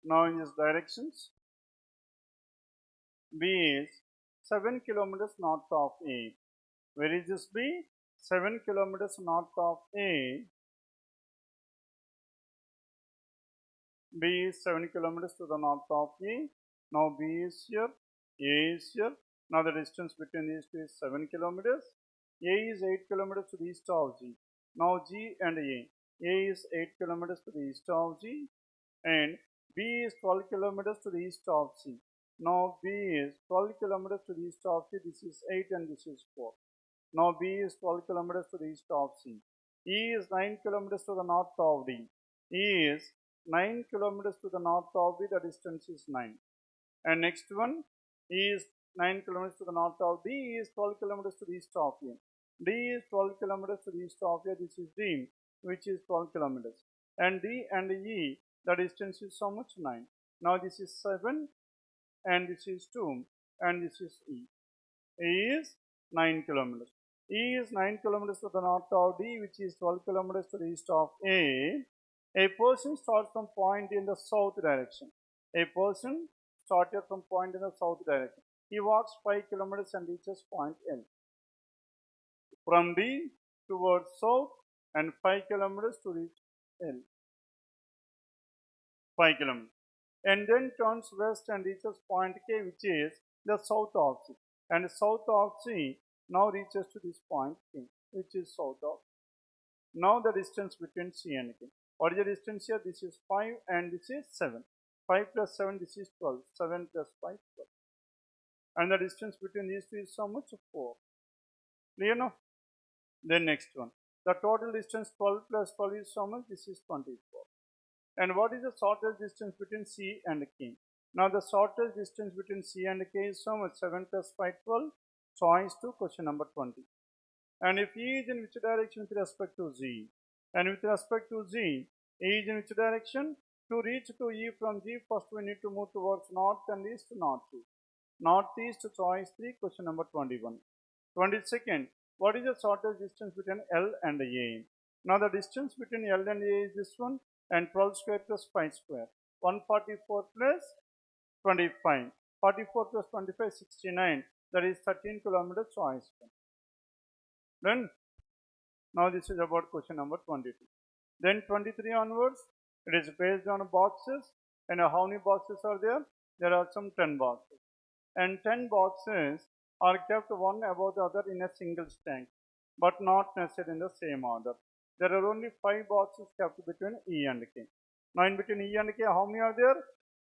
Now in these directions. B is 7 kilometers north of A. Where is this B? 7 kilometers north of A. B is 7 kilometers to the north of A. Now B is here, A is here. Now the distance between these two is 7 kilometers. A is 8 kilometers to the east of G. Now G and A. A is 8 kilometers to the east of G. And B is 12 kilometers to the east of C. Now B is 12 kilometers to the east of C. This is 8 and this is 4. Now B is 12 kilometers to the east of C. E is 9 kilometers to the north of D. E is 9 kilometers to the north of D. The distance is 9. And next one, E is 9 kilometers to the north of D. E is 12 kilometers to the east of A. D is 12 kilometers to the east of A. This is D. which is 12 kilometers. And D and E, the distance is so much? 9. Now this is 7 and this is 2 and this is E. E is 9 kilometers. E is 9 kilometers to the north of D, which is 12 kilometers to the east of A. A person starts from point in the south direction. A person started from point in the south direction. He walks 5 kilometers and reaches point L. From D towards south and 5 kilometers to reach L. 5 kilometers. And then turns west and reaches point K, which is the south of C. And south of C now reaches to this point K, which is south of. Now the distance between C and K. What is the distance here? This is 5 and this is 7. 5 plus 7, this is 12. 7 plus 5, 12. And the distance between these two is so much? 4. Clear now? Then next one. The total distance 12 plus 12 is so much? This is 24. And what is the shortest distance between C and K? Now the shortest distance between C and K is so much? 7 plus 5, 12. Choice 2, question number 20. And if E is in which direction with respect to Z? And with respect to Z, E is in which direction? To reach to E from G, first we need to move towards north and east, northeast. Northeast, choice 3, question number 21. 22nd, what is the shortest distance between L and A? Now the distance between L and A is this one, and 12 square plus 5 square. 144 plus 25. 44 plus 25, 69. That is 13 kilometers, choice 1. Then, now this is about question number 22. Then 23 onwards, it is based on boxes. And how many boxes are there? There are some 10 boxes. And 10 boxes are kept one above the other in a single stack, but not nested in the same order. There are only 5 boxes kept between E and K. Now in between E and K, how many are there?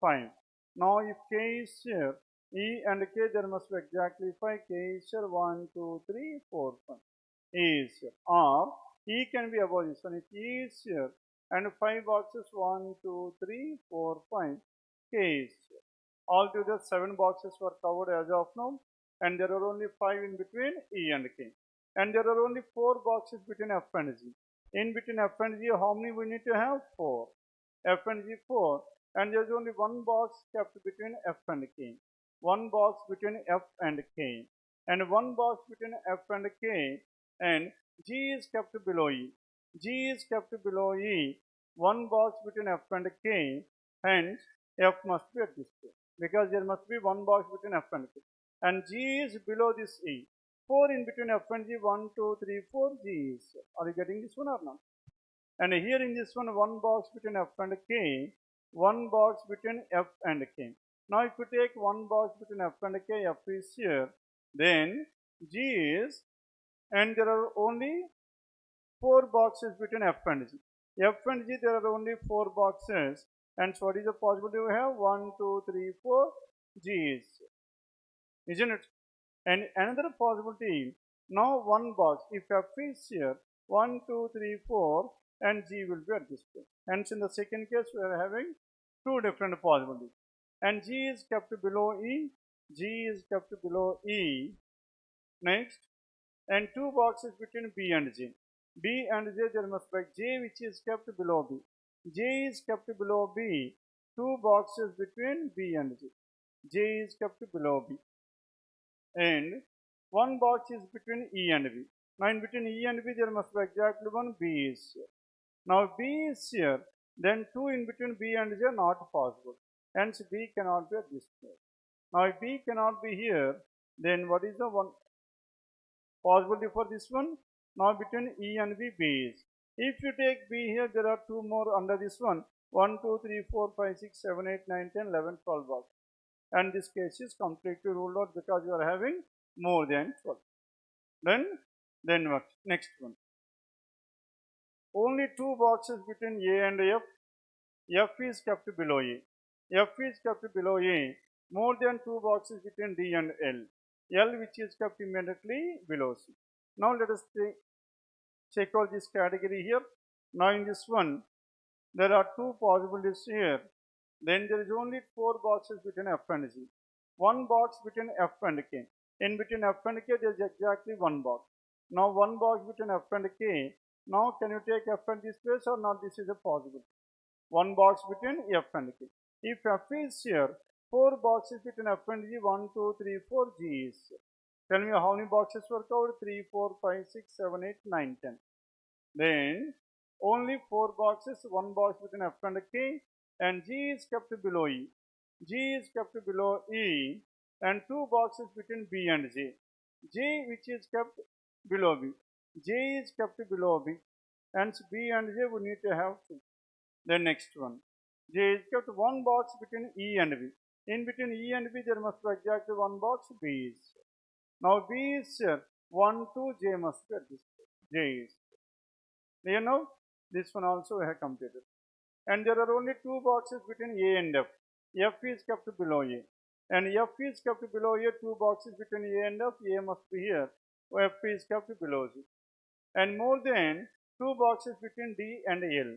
5. Now if K is here, E and K, there must be exactly 5. K is here, 1, 2, 3, 4, 5. E is here. Or E can be above this one. If E is here and 5 boxes, 1, 2, 3, 4, 5, K is here. Altogether 7 boxes were covered as of now, and there are only 5 in between E and K. And there are only 4 boxes between F and G. In between F and G, how many we need to have? 4. F and G 4. And there is only 1 box kept between F and K. 1 box between F and K. And 1 box between F and K. And G is kept below E. G is kept below E. 1 box between F and K. Hence, F must be at this place, because there must be 1 box between F and K. And G is below this E. 4 in between F and G, 1, 2, 3, 4, G is. Are you getting this one or not? And here in this one, 1 box between F and K, 1 box between F and K. Now if you take 1 box between F and K, F is here, then G is, and there are only 4 boxes between F and G. F and G, there are only 4 boxes. And so what is the possibility we have? 1, 2, 3, 4, G is, isn't it? And another possibility, now 1 box, if F is here, 1, 2, 3, 4, and G will be at this place. Hence in the second case, we are having 2 different possibilities. And G is kept below E, G is kept below E. Next, and 2 boxes between B and J. B and J, there must be J which is kept below B. J is kept below B. 2 boxes between B and J. J is kept below B. And 1 box is between E and B. Now in between E and B, there must be exactly 1. B is here. Now B is here, then 2 in between B and J are not possible. Hence B cannot be at this place. Now if B cannot be here, then what is the one possibility for this one? Now between E and B, B is. If you take B here, there are 2 more under this one. 1, 2, 3, 4, 5, 6, 7, 8, 9, 10, 11, 12 box. And this case is completely ruled out because you are having more than 12. Then what? Next one. Only 2 boxes between A and F. F is kept below A. F is kept below A. More than 2 boxes between D and L. L which is kept immediately below C. Now let us check out this category here. Now in this one, there are 2 possibilities here. Then there is only 4 boxes between F and G. 1 box between F and K. In between F and K, there is exactly 1 box. Now 1 box between F and K, Now can you take F at this place or not? This is a possible. One box between F and G. If F is here, 4 boxes between F and G, 1, 2, 3, 4, G is here. Tell me how many boxes work out? 3, 4, 5, 6, 7, 8, 9, 10. Then only 4 boxes, 1 box between F and K, and G is kept below E. G is kept below E, and 2 boxes between B and J. J which is kept below B. J is kept below B, and B and J we need to have 2. Then next one, J is kept 1 box between E and B. In between E and B there must be exactly 1 box. B is here. Now B is here. 1, 2, J must be at this place. J is here. You know, this one also we have completed. And there are only 2 boxes between A and F. F is kept below A. And F is kept below A, 2 boxes between A and F. A must be here. F is kept below G. And more than 2 boxes between D and L.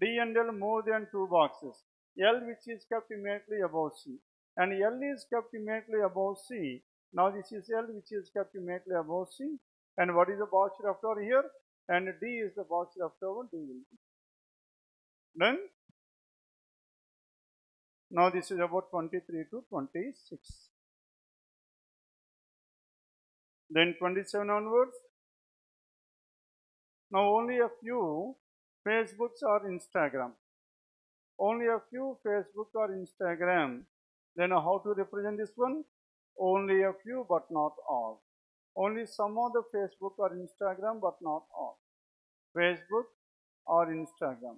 D and L more than 2 boxes. L which is kept immediately above C. And L is kept immediately above C. Now this is L which is kept immediately above C. And what is the box left over here? And D is the box left over. D will be. Then now this is about 23 to 26. Then 27 onwards. Now only a few Facebooks or Instagram. Only a few Facebook or Instagram. Then how to represent this one? Only a few but not all. Only some of the Facebook or Instagram but not all. Facebook or Instagram.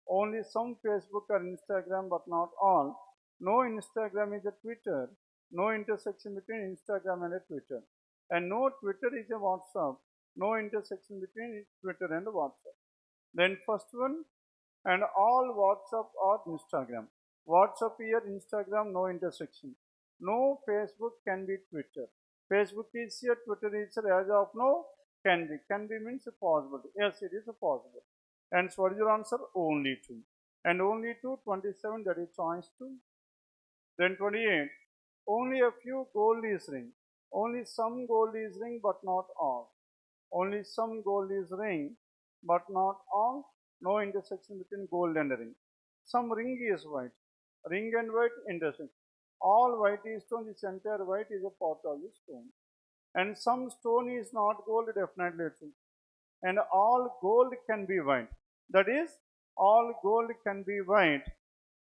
Only some Facebook or Instagram but not all. No Instagram is a Twitter. No intersection between Instagram and a Twitter. And no Twitter is a WhatsApp. No intersection between Twitter and WhatsApp. Then first one, and all WhatsApp or Instagram. WhatsApp here, Instagram, no intersection. No Facebook can be Twitter. Facebook is here, Twitter is here, as of now, can be. Can be means a possibility. Yes, it is a possible. And so what is your answer? Only 2. And only 2, 27, that is choice 2. Then 28, only a few gold is ring. Only some gold is ring but not all. Only some gold is ring but not all. No intersection between gold and ring. Some ring is white. Ring and white intersection. All white is stone. This entire white is a part of the stone. And some stone is not gold, definitely true. And all gold can be white. That is, all gold can be white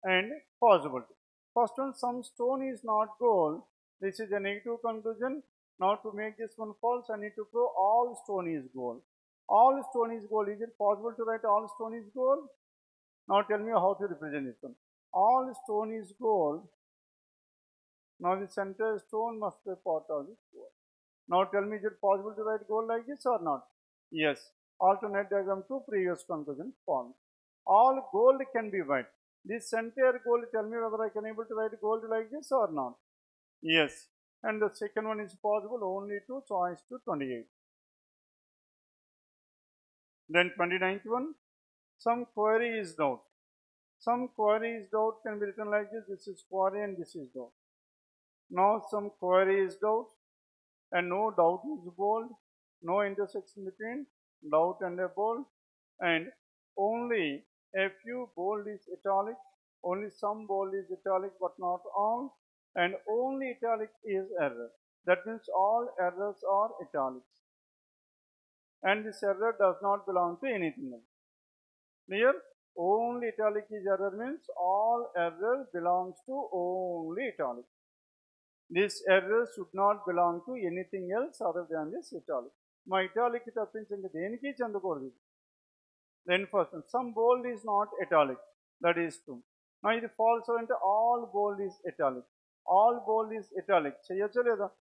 and possible. First one, some stone is not gold. This is a negative conclusion. Now to make this one false, I need to prove all stone is gold. All stone is gold. Is it possible to write all stone is gold? Now tell me how to represent this one. All stone is gold. Now the center stone must be part of this gold. Now tell me, is it possible to write gold like this or not? Yes. Alternate diagram to previous conclusion false. All gold can be white. This entire gold, tell me whether I can able to write gold like this or not. Yes. And the second one is possible only to choice to 28. Then 29th one, some query is doubt. Some query is doubt can be written like this. This is query and this is doubt. Now some query is doubt and no doubt is bold. No intersection between doubt and a bold. And only a few bold is italic. Only some bold is italic but not all. And only italic is error. That means all errors are italics. And this error does not belong to anything else. Clear? Only italic is error means all error belongs to only italic. This error should not belong to anything else other than this italic. My italic tappinchanga deniki chandakoodu. Then first one, some bold is not italic. That is true. Now it false into all bold is italic. All bold is italic.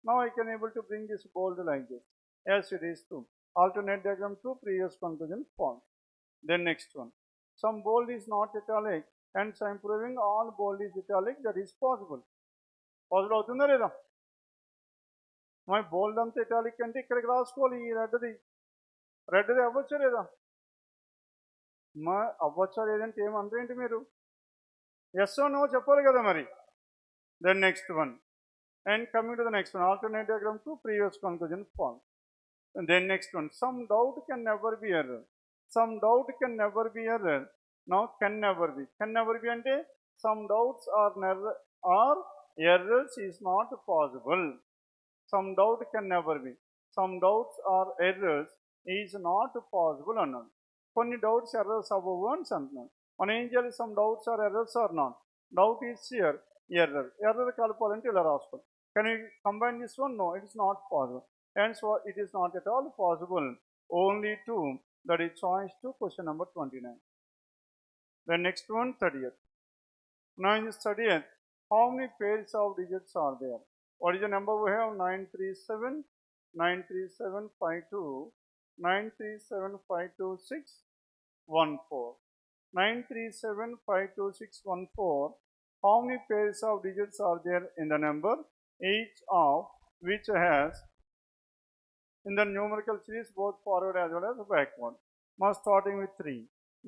Now I can able to bring this bold like this. Yes, it is true. Alternate diagram to previous conclusion false. Then next one. Some bold is not italic, hence I am proving all bold is italic. That is possible. Possible అవుతుందా లేదా? My బోల్డ్ అంతా italic అంటే ఇక్కడికి రాసుకోవాలి. ఈ రెడ్ది అవ్వచ్చా లేదా? మా అవ్వచ్చా లేదంటే ఏమంటారేంటి మీరు? ఎస్ నో చెప్పాలి కదా మరి. Then next one. And coming to the next one, alternate diagram to previous conclusion false. And then next one, some doubt can never be error. Some doubt can never be error. Now can never be. Can never be ante some doubts or errors is not possible. Some doubt can never be. Some doubts or errors is not possible అన్నాడు. కొన్ని doubts errors అవ్వవు అని అంటున్నాడు. మనం ఏం చేయాలి? Some doubts or errors or not. Doubt is here error. Error కలపాలంటే ఇలా రాసుకోవాలి. Can you combine this one? No, it is not possible. Hence it is not at all possible. Only two, that is choice 2, question number 29. The next one, 30th. Now in this 30th, how many pairs of digits are there? What is the number we have? 937, 93752, 9375261, 14. 9375261, how many pairs of digits are there in the number? Each of which has in the numerical series both forward as well as backward. Now starting with 3.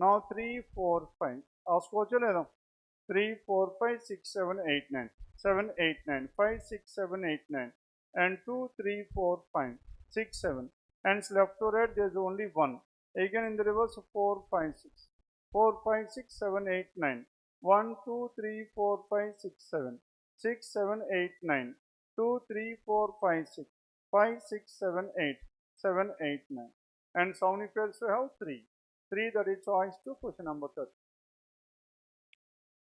Now 3, 4, 5. Ask what you know. 3, 4, 5, 6, 7, 8, 9. 7, 8, 9. 5, 6, 7, 8, 9. And 2, 3, 4, 5, 6, 7. And left to right there is only 1. Again in the reverse 4, 5, 6. 4, 5, 6, 7, 8, 9. 1, 2, 3, 4, 5, 6, 7. 6, 7, 8, 9. 2, 3, 4, 5, 6. 5, 6, 7, 8. 7, 8, 9. And so many pairs we have? 3. 3, that is choice 2, question number 30.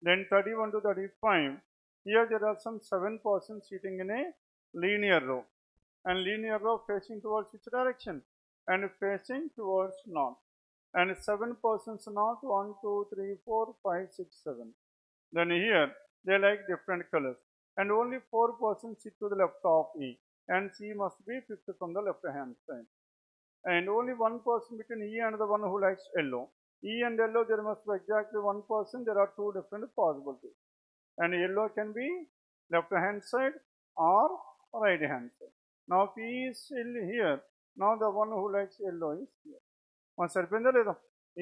Then 31 to 35. Here there are some 7 persons sitting in a linear row. And linear row facing towards which direction? And facing towards north. And 7 persons north, 1, 2, 3, 4, 5, 6, 7. Then here they like different colors. And only 4 persons sit to the left of E. And C must be fixed from the left hand side. And only 1 person between E and the one who likes yellow. E and yellow, there must be exactly 1 person. There are 2 different possibilities. And yellow can be left hand side or right hand side. Now if E is still here, now the one who likes yellow is here.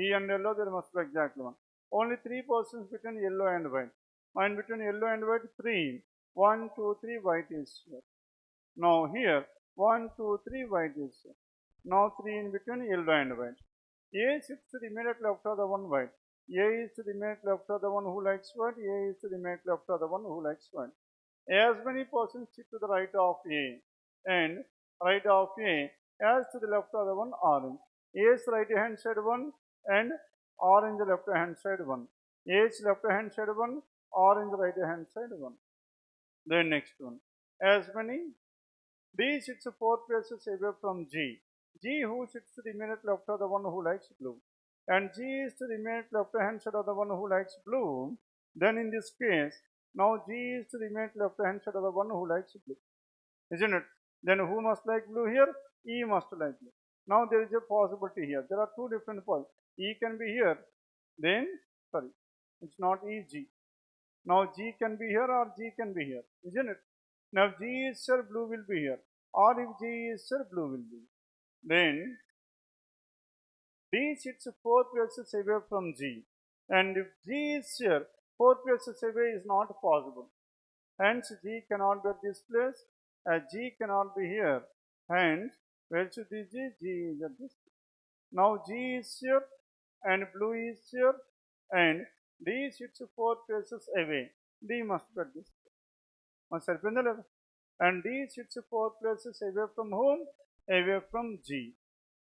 E and yellow, there must be exactly 1. Only 3 persons between yellow and white. And between yellow and white, 3. 1, 2, 3, white is here. Now here, 1, 2, 3, white is here. Now 3 in between yellow and white. A sits to the immediate left of the one white. A is to the immediate left of the one who likes white. A is to the immediate left of the one who likes white. As many persons sit to the right of A and right of A as to the left of the one orange. A's right hand side 1 and orange left hand side 1. A's left hand side 1, orange right hand side 1. Then next one. As many D sits 4 places away from G. G who sits to the immediate left of the one who likes blue. And G is to the immediate left hand side of the one who likes blue. Then in this case, now G is to the immediate left hand side of the one who likes blue. Isn't it? Then who must like blue here? E must like blue. Now there is a possibility here. There are 2 different possibilities. E can be here. Then, sorry, it's not E, G. Now G can be here or G can be here. Isn't it? Now if G is here, blue will be here. Or if G is here, blue will be here. Then D sits 4 places away from G. And if G is here, 4 places away is not possible. Hence G cannot be at this place. G cannot be here. Hence, where should be G? G is at this place. Now G is here and blue is here. And D sits 4 places away. D must be at this place. And D sits 4 places away from whom? Away from G.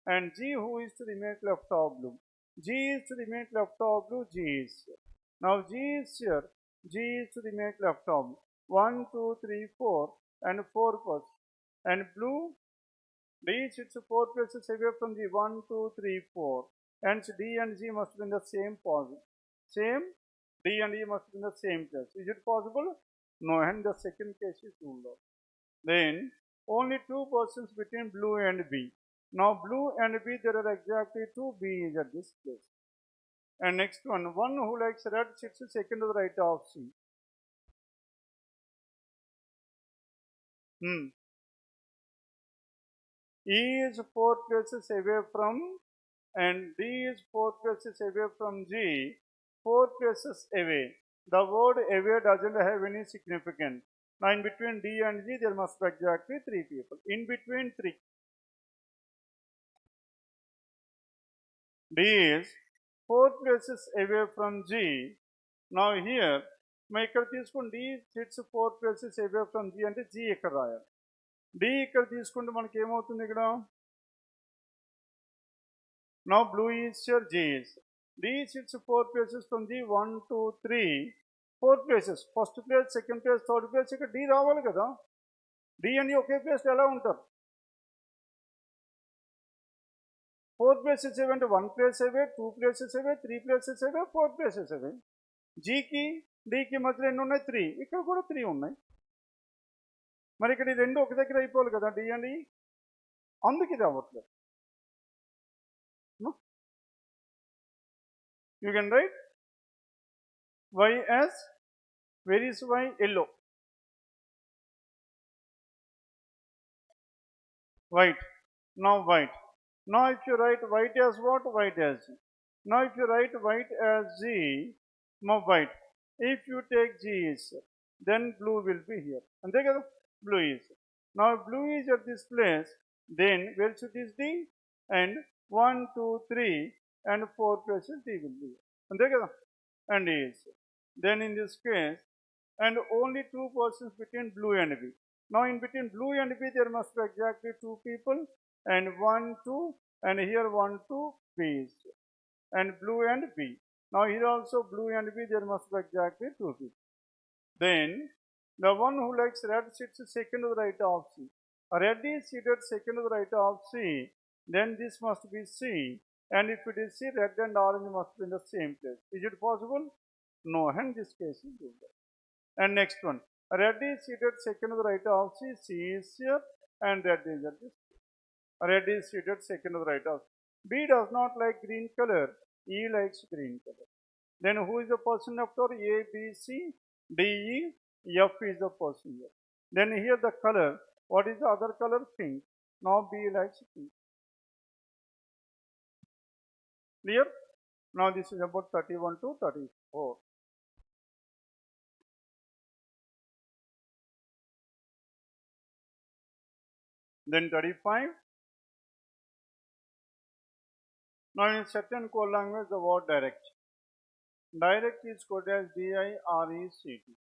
And G who is to the immediate left of blue. G is to the immediate left of blue, G is here. Now G is here, G is to the immediate left of blue. 1, 2, 3, 4 and 4 persons. And blue, D sits 4 places away from G. 1, 2, 3, 4. Hence D and G must be in the same position. Same, D and E must be in the same place. Is it possible? No, and the second case is ruled out. Then only 2 persons between blue and B. Now blue and B, there are exactly 2 B is at this place. And next one who likes red sits second to the right of C. E is 4 places away from and D is 4 places away from G. 4 places away. The word away doesn't have any significance. Now in between D and G, there must be exactly 3 people. In between 3. D is 4 places away from G. Now here ఇక్కడ తీసుకుని D sits 4 places away from G అంటే G ఇక్కడ రాయాలి. D ఇక్కడ తీసుకుంటే మనకి ఏమవుతుంది ఇక్కడ? Now blue is here, G is. D sits 4 places from G, 1, 2, 3, 4 places. First place, second place, third place, ఇక్కడ D రావాలి కదా. D and E okay place ఎలా ఉంటారు? 4 places away అంటే 1 place away, 2 places away, 3 places away, 4 places away. Gకి Dకి మధ్యలో ఎన్ని ఉన్నాయి? 3. ఇక్కడ కూడా 3 ఉన్నాయి. మరి ఇక్కడ ఈ రెండు ఒక దగ్గర అయిపోవాలి కదా, D and E. అందుకు ఇది అవ్వట్లేదు. You can write Y as, where is Y? Yellow. White. Now white. Now if you write white as what? White as G. Now if you write white as G, now white. If you take G is, then blue will be here. And there blue is. Now blue is at this place, then where should this D? And 1, 2, 3 and 4 places D will be here. And there and E is. Then in this case, and only 2 persons between blue and B. Now in between blue and B there must be exactly 2 people, and 1, 2, and here 1, 2 B is, and blue and B. Now here also blue and B there must be exactly 2 people. Then the one who likes red sits second to the right of C. Red is seated second to the right of C. Then this must be C. And if it is C, red and orange must be in the same place. Is it possible? No, and this case is good. And next one, red is seated second to the right of C. C is here and red is at this place. Red is seated second to the right of C. B does not like green color. E likes green color. Then who is the person after? A, B, C, D, E, F is the person here. Then here the color. What is the other color? Pink. Now B likes pink. Clear? Now this is about 31 to 34. Then 35. Now in certain code language the word direct. Direct is coded as D-I-R-E-C-T.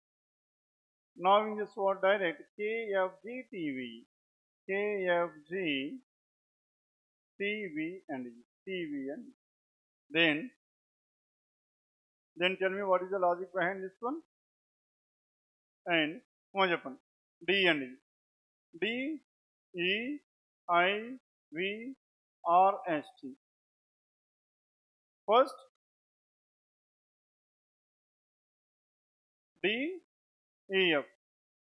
Now in this word direct, K-F-G-T-V, K-F-G-T-V and E, T-V and E. Then tell me what is the logic behind this one? And D and E. D, E, I, V, R, S, T. First, D, E, F,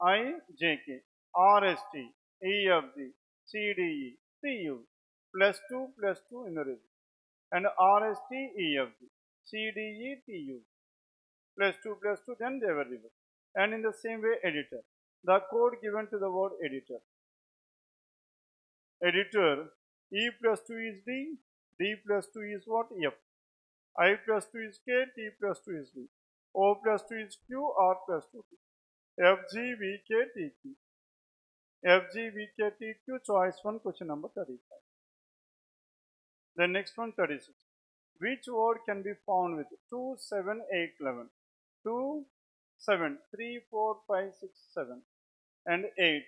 I, J, K, R, S, T, E, F, G, C, D, E, T, U, plus 2 in the result. And R, S, T, E, F, G, C, D, E, T, U, plus 2, then they were reversed. And in the same way, editor. The code given to the word editor. Editor, E plus 2 is D, D plus 2 is what? F. I plus 2 is K, T plus 2 is D. O plus 2 is Q, R plus 2 T. F, G, V, K, T, Q. F, G, V, K, T, Q, choice 1, question number 35. The next one, 36. Which word can be found with 2, 7, 8, 11? 2, 7, 3, 4, 5, 6, 7, and 8.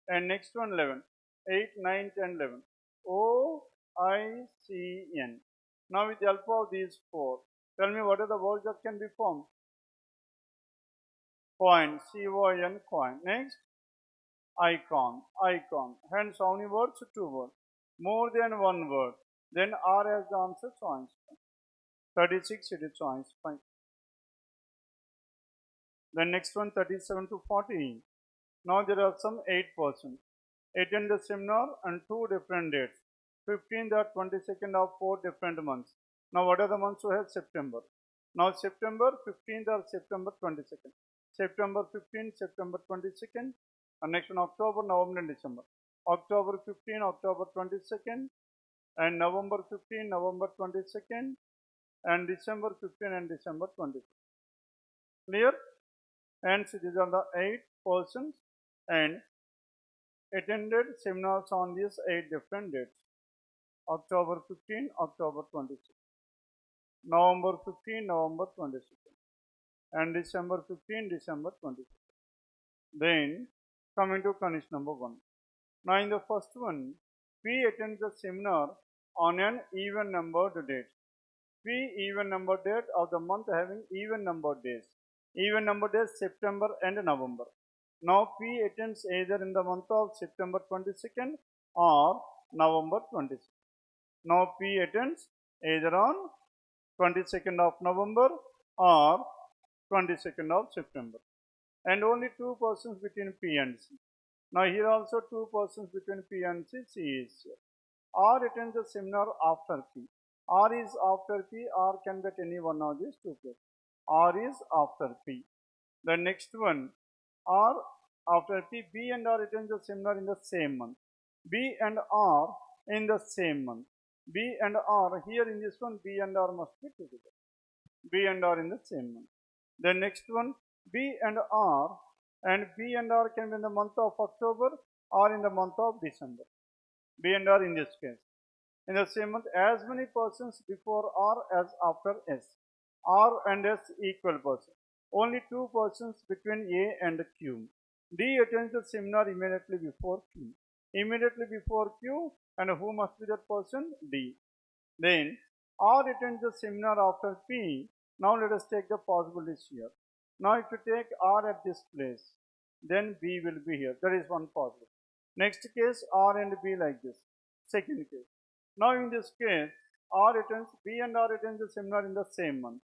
And next one, 11. 8, 9, 10, 11. O, I, C, N. Now with the help of these 4, tell me what are the words that can be formed? Coin, C-O-I-N, coin. Next, icon, icon. Hence how many words? 2 words. More than 1 word. Then R as the answer, choice. 36, it is choice 5. The next one, 37 to 40. Now there are some 8 persons. Attend the seminar on 2 different dates. 15th or 22nd of 4 different months. Now what are the months we have? September. Now September 15th or September 22nd. September 15th, September 22nd. And next one, October, November and December. October 15, October 22nd. And November 15, November 22nd. And December 15 and December 22nd. Clear? And so these are the 8 persons and attended seminars on these 8 different dates. October 15, October 26, November 15, November 22, and December 15, December 22. Then coming to condition number 1. Now in the first one, P attends the seminar on an even numbered date. P even numbered date of the month having even numbered days. Even numbered days September and November. Now P attends either in the month of September 22nd or November 22nd. Now P attends either on 22nd of November or 22nd of September. And only two persons between P and C. Now here also two persons between P and C. C is here. R attends the seminar after P. R is after P. R can be at any one of these two places. R is after P. The next one, R after P. B and R attend the seminar in the same month. B and R in the same month. B and R, here in this one, B and R must be together. B and R in the same month. The next one, B and R, and B and R can be in the month of October or in the month of December. B and R in this case. In the same month, as many persons before R as after S. R and S equal persons. Only two persons between A and Q. D attends the seminar immediately before Q. Immediately before Q, and who must be that person? D. Then R attends the seminar after P. Now let us take the possibilities here. Now if you take R at this place, then B will be here. That is one possibility. Next case, R and B like this. Second case. Now in this case, B and R attend the seminar in the same month.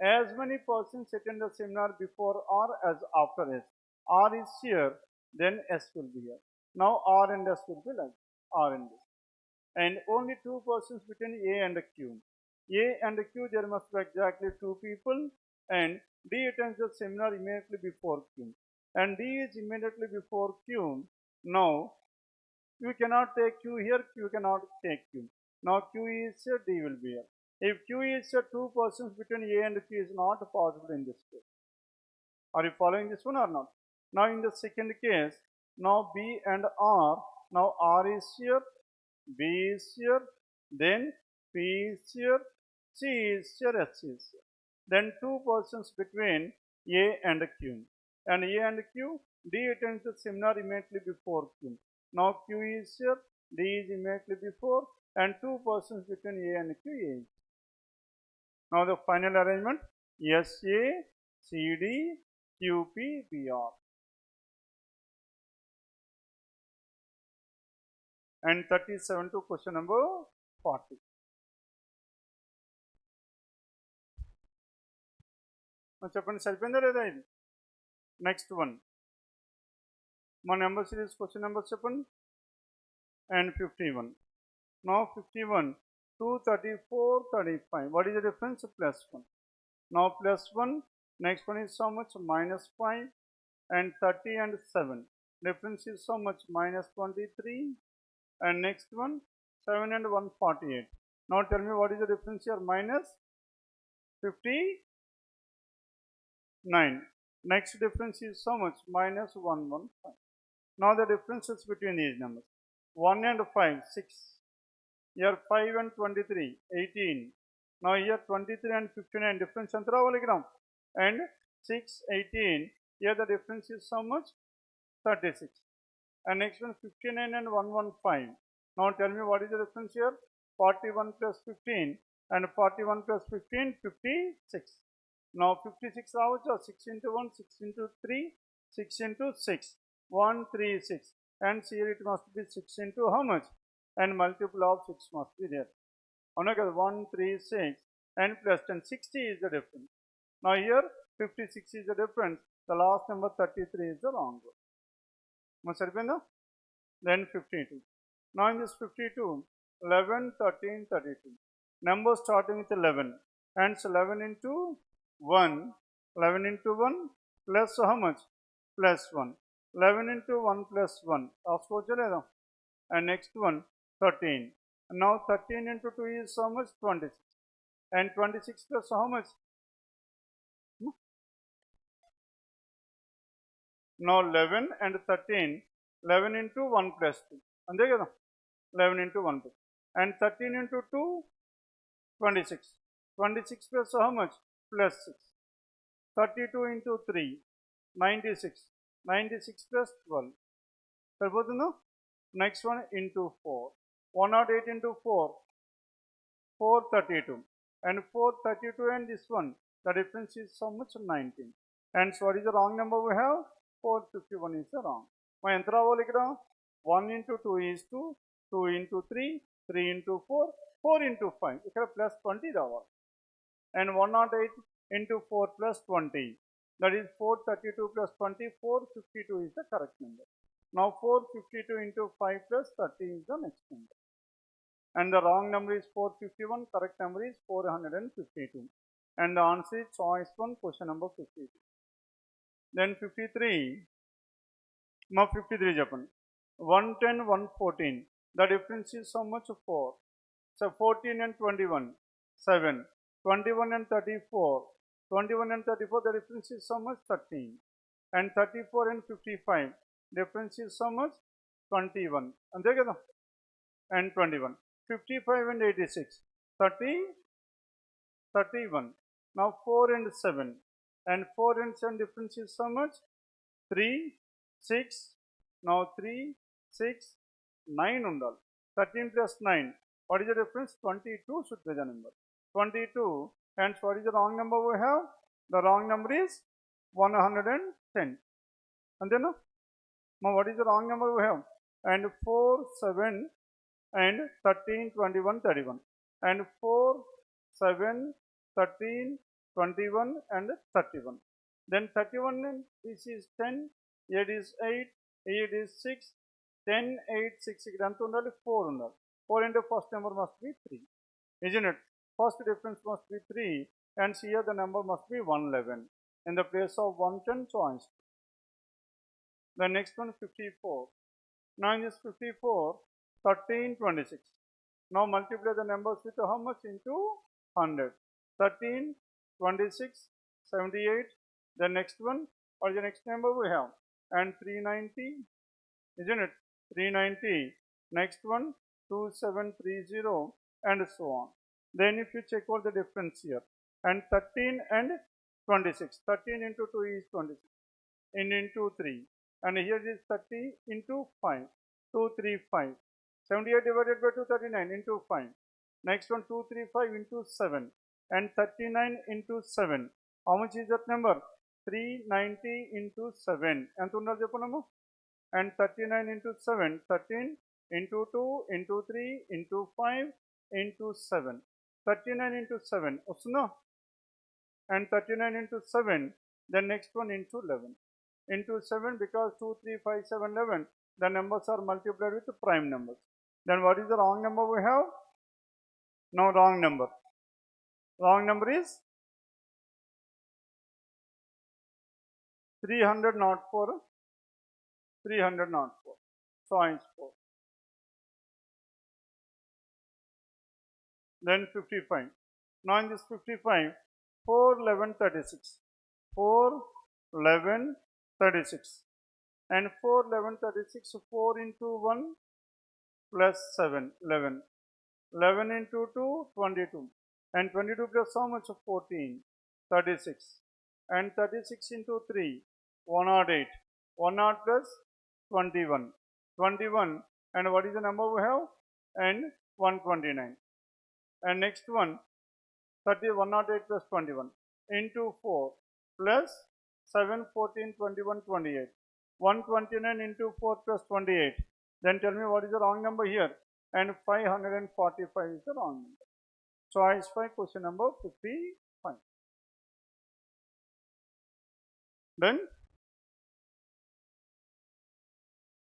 As many persons attend the seminar before R as after S. R is here, then S will be here. Now R and S will be like R and S. And only two persons between A and Q. A and Q, there must be exactly two people, and D attends the seminar immediately before Q. And D is immediately before Q. Now, Q cannot take Q here, Q cannot take Q. Now Q is here, D will be here. If Q is here, two persons between A and Q is not possible in this case. Are you following this one or not? Now in the second case, now B and R, now R is here, B is here, then P is here, C is here, S is here. Then two persons between A and Q. And A and Q, D attends the seminar immediately before Q. Now Q is here, D is immediately before, and two persons between A and Q is. Now the final arrangement, SA, CD, QP, BR. And 37 to question number 40. చెప్పండి సరిపోయిందా లేదా ఇది next one మా number series question number చెప్పండి and 51 now 51 2 34 35 what is the difference plus 1 now plus 1 next one is how much minus 5 and 30 and 7 difference is so much minus 23 and next one 7 and 148 now tell me what is the difference here minus 59 next difference is so much minus 115 now the differences between these numbers 1 and 5 6 here 5 and 23 18 now here 23 and 59 difference anta ravali ikkada and 6 18 here the difference is so much 36 and next one 59 and 115 now tell me what is the difference here 41 plus 15 and 41 plus 15 56 now 56 రావచ్చు 6 into 1 6 into 3 6 into 6 136 and here it must be 6 into how much and multiple of 6 must be there. Avuna kada 136 and plus 10 60 is the difference. Now here 56 is the difference. The last number 33 is the wrong one. Mas saripinda? Then 52. Now in this 52 11 13 32 numbers starting with 11 and so 11 into 1 11 into 1 plus how much plus 1 11 into 1 plus 1 రాసుకోవచ్చా లేదా and next one 13 and now 13 into 2 is how much 26 and 26 plus how much now 11 and 13 11 into 1 plus 2 అంతే కదా 11 into 1 plus And 13 into 2, 26. 26 plus how much? Plus 6. 32 into 3, 96. 96 plus 12. Sarvotana? Next one into 4. 108 into 4, 432. And 432 and this one, the difference is so much? 19. And so what is the wrong number we have? 451 is the wrong. My enter 1 into 2 is 2, 2 into 3, 3 into 4, 4 into 5. Ikkada plus 20 ravali. And 108 into 4 plus 20. That is 432 plus 20, 452 is the correct number. Now 452 into 5 plus 30 is the next number. And the wrong number is 451, correct number is 452. And the answer is choice 1, question number 52. Then 53, now 53 Japan. 110, 114, the difference is so much? 4. So 14 and 21, 7. 21 and 34, 21 and 34, the difference is so much? 13. And 34 and 55, difference is so much? 21. And 21. 55 and 86, 31. Now 4 and 7. And 4 and 7 difference is so much? 3, 6. Now 3, 6, 9 undal. 13 plus 9. What is the difference? 22 should be the number. 22. And what is the wrong number we have? The wrong number is 110. And then now what is the wrong number we have? And 4, 7 and 13, 21, 31. And 4, 7, 13, 21 and 31. Then 31 and this is 10, 8 is 8, 8 is 6, 10, 8, 6, 4 undali. 4 into first number must be 3. Isn't it? First difference must be 3 and here the number must be 111 in the place of 110 choice. The next one 54. Now in this 54, 13, 26. Now multiply the numbers with how much? Into 100. 13, 26, 78. The next one or the next number we have. And 390. Isn't it? 390. Next one 2730 and so on. Then if you check out the difference here, and 13 and 26, 13 into 2 is 26, into 3, and here is 30 into 5, 235, 78 divided by 239 into 5, next one 235 into 7, and 39 into 7, how much is that number? 390 into 7, and 39 into 7, 13 into 2 into 3 into 5 into 7. 39 into 7, and 39 into 7, the next one into 11. Into 7 because 2, 3, 5, 7, 11, the numbers are multiplied with the prime numbers. Then what is the wrong number we have? No, wrong number. Wrong number is 304. 304. Choice 4. Then 55. Now in this 55, 4, 11, 36. 4, 11, 36. And 4, 11, 36, 4 into 1 plus 7, 11. 11 into 2, 22. And 22 plus how much? 14, 36. And 36 into 3, 108. 108 plus 21. 21. And what is the number we have? And 129. And next one, 108 plus 21 into 4 plus 7, 14, 21, 28. 129 into 4 plus 28. Then tell me what is the wrong number here? And 545 is the wrong number. Choice 5, question number 55. Then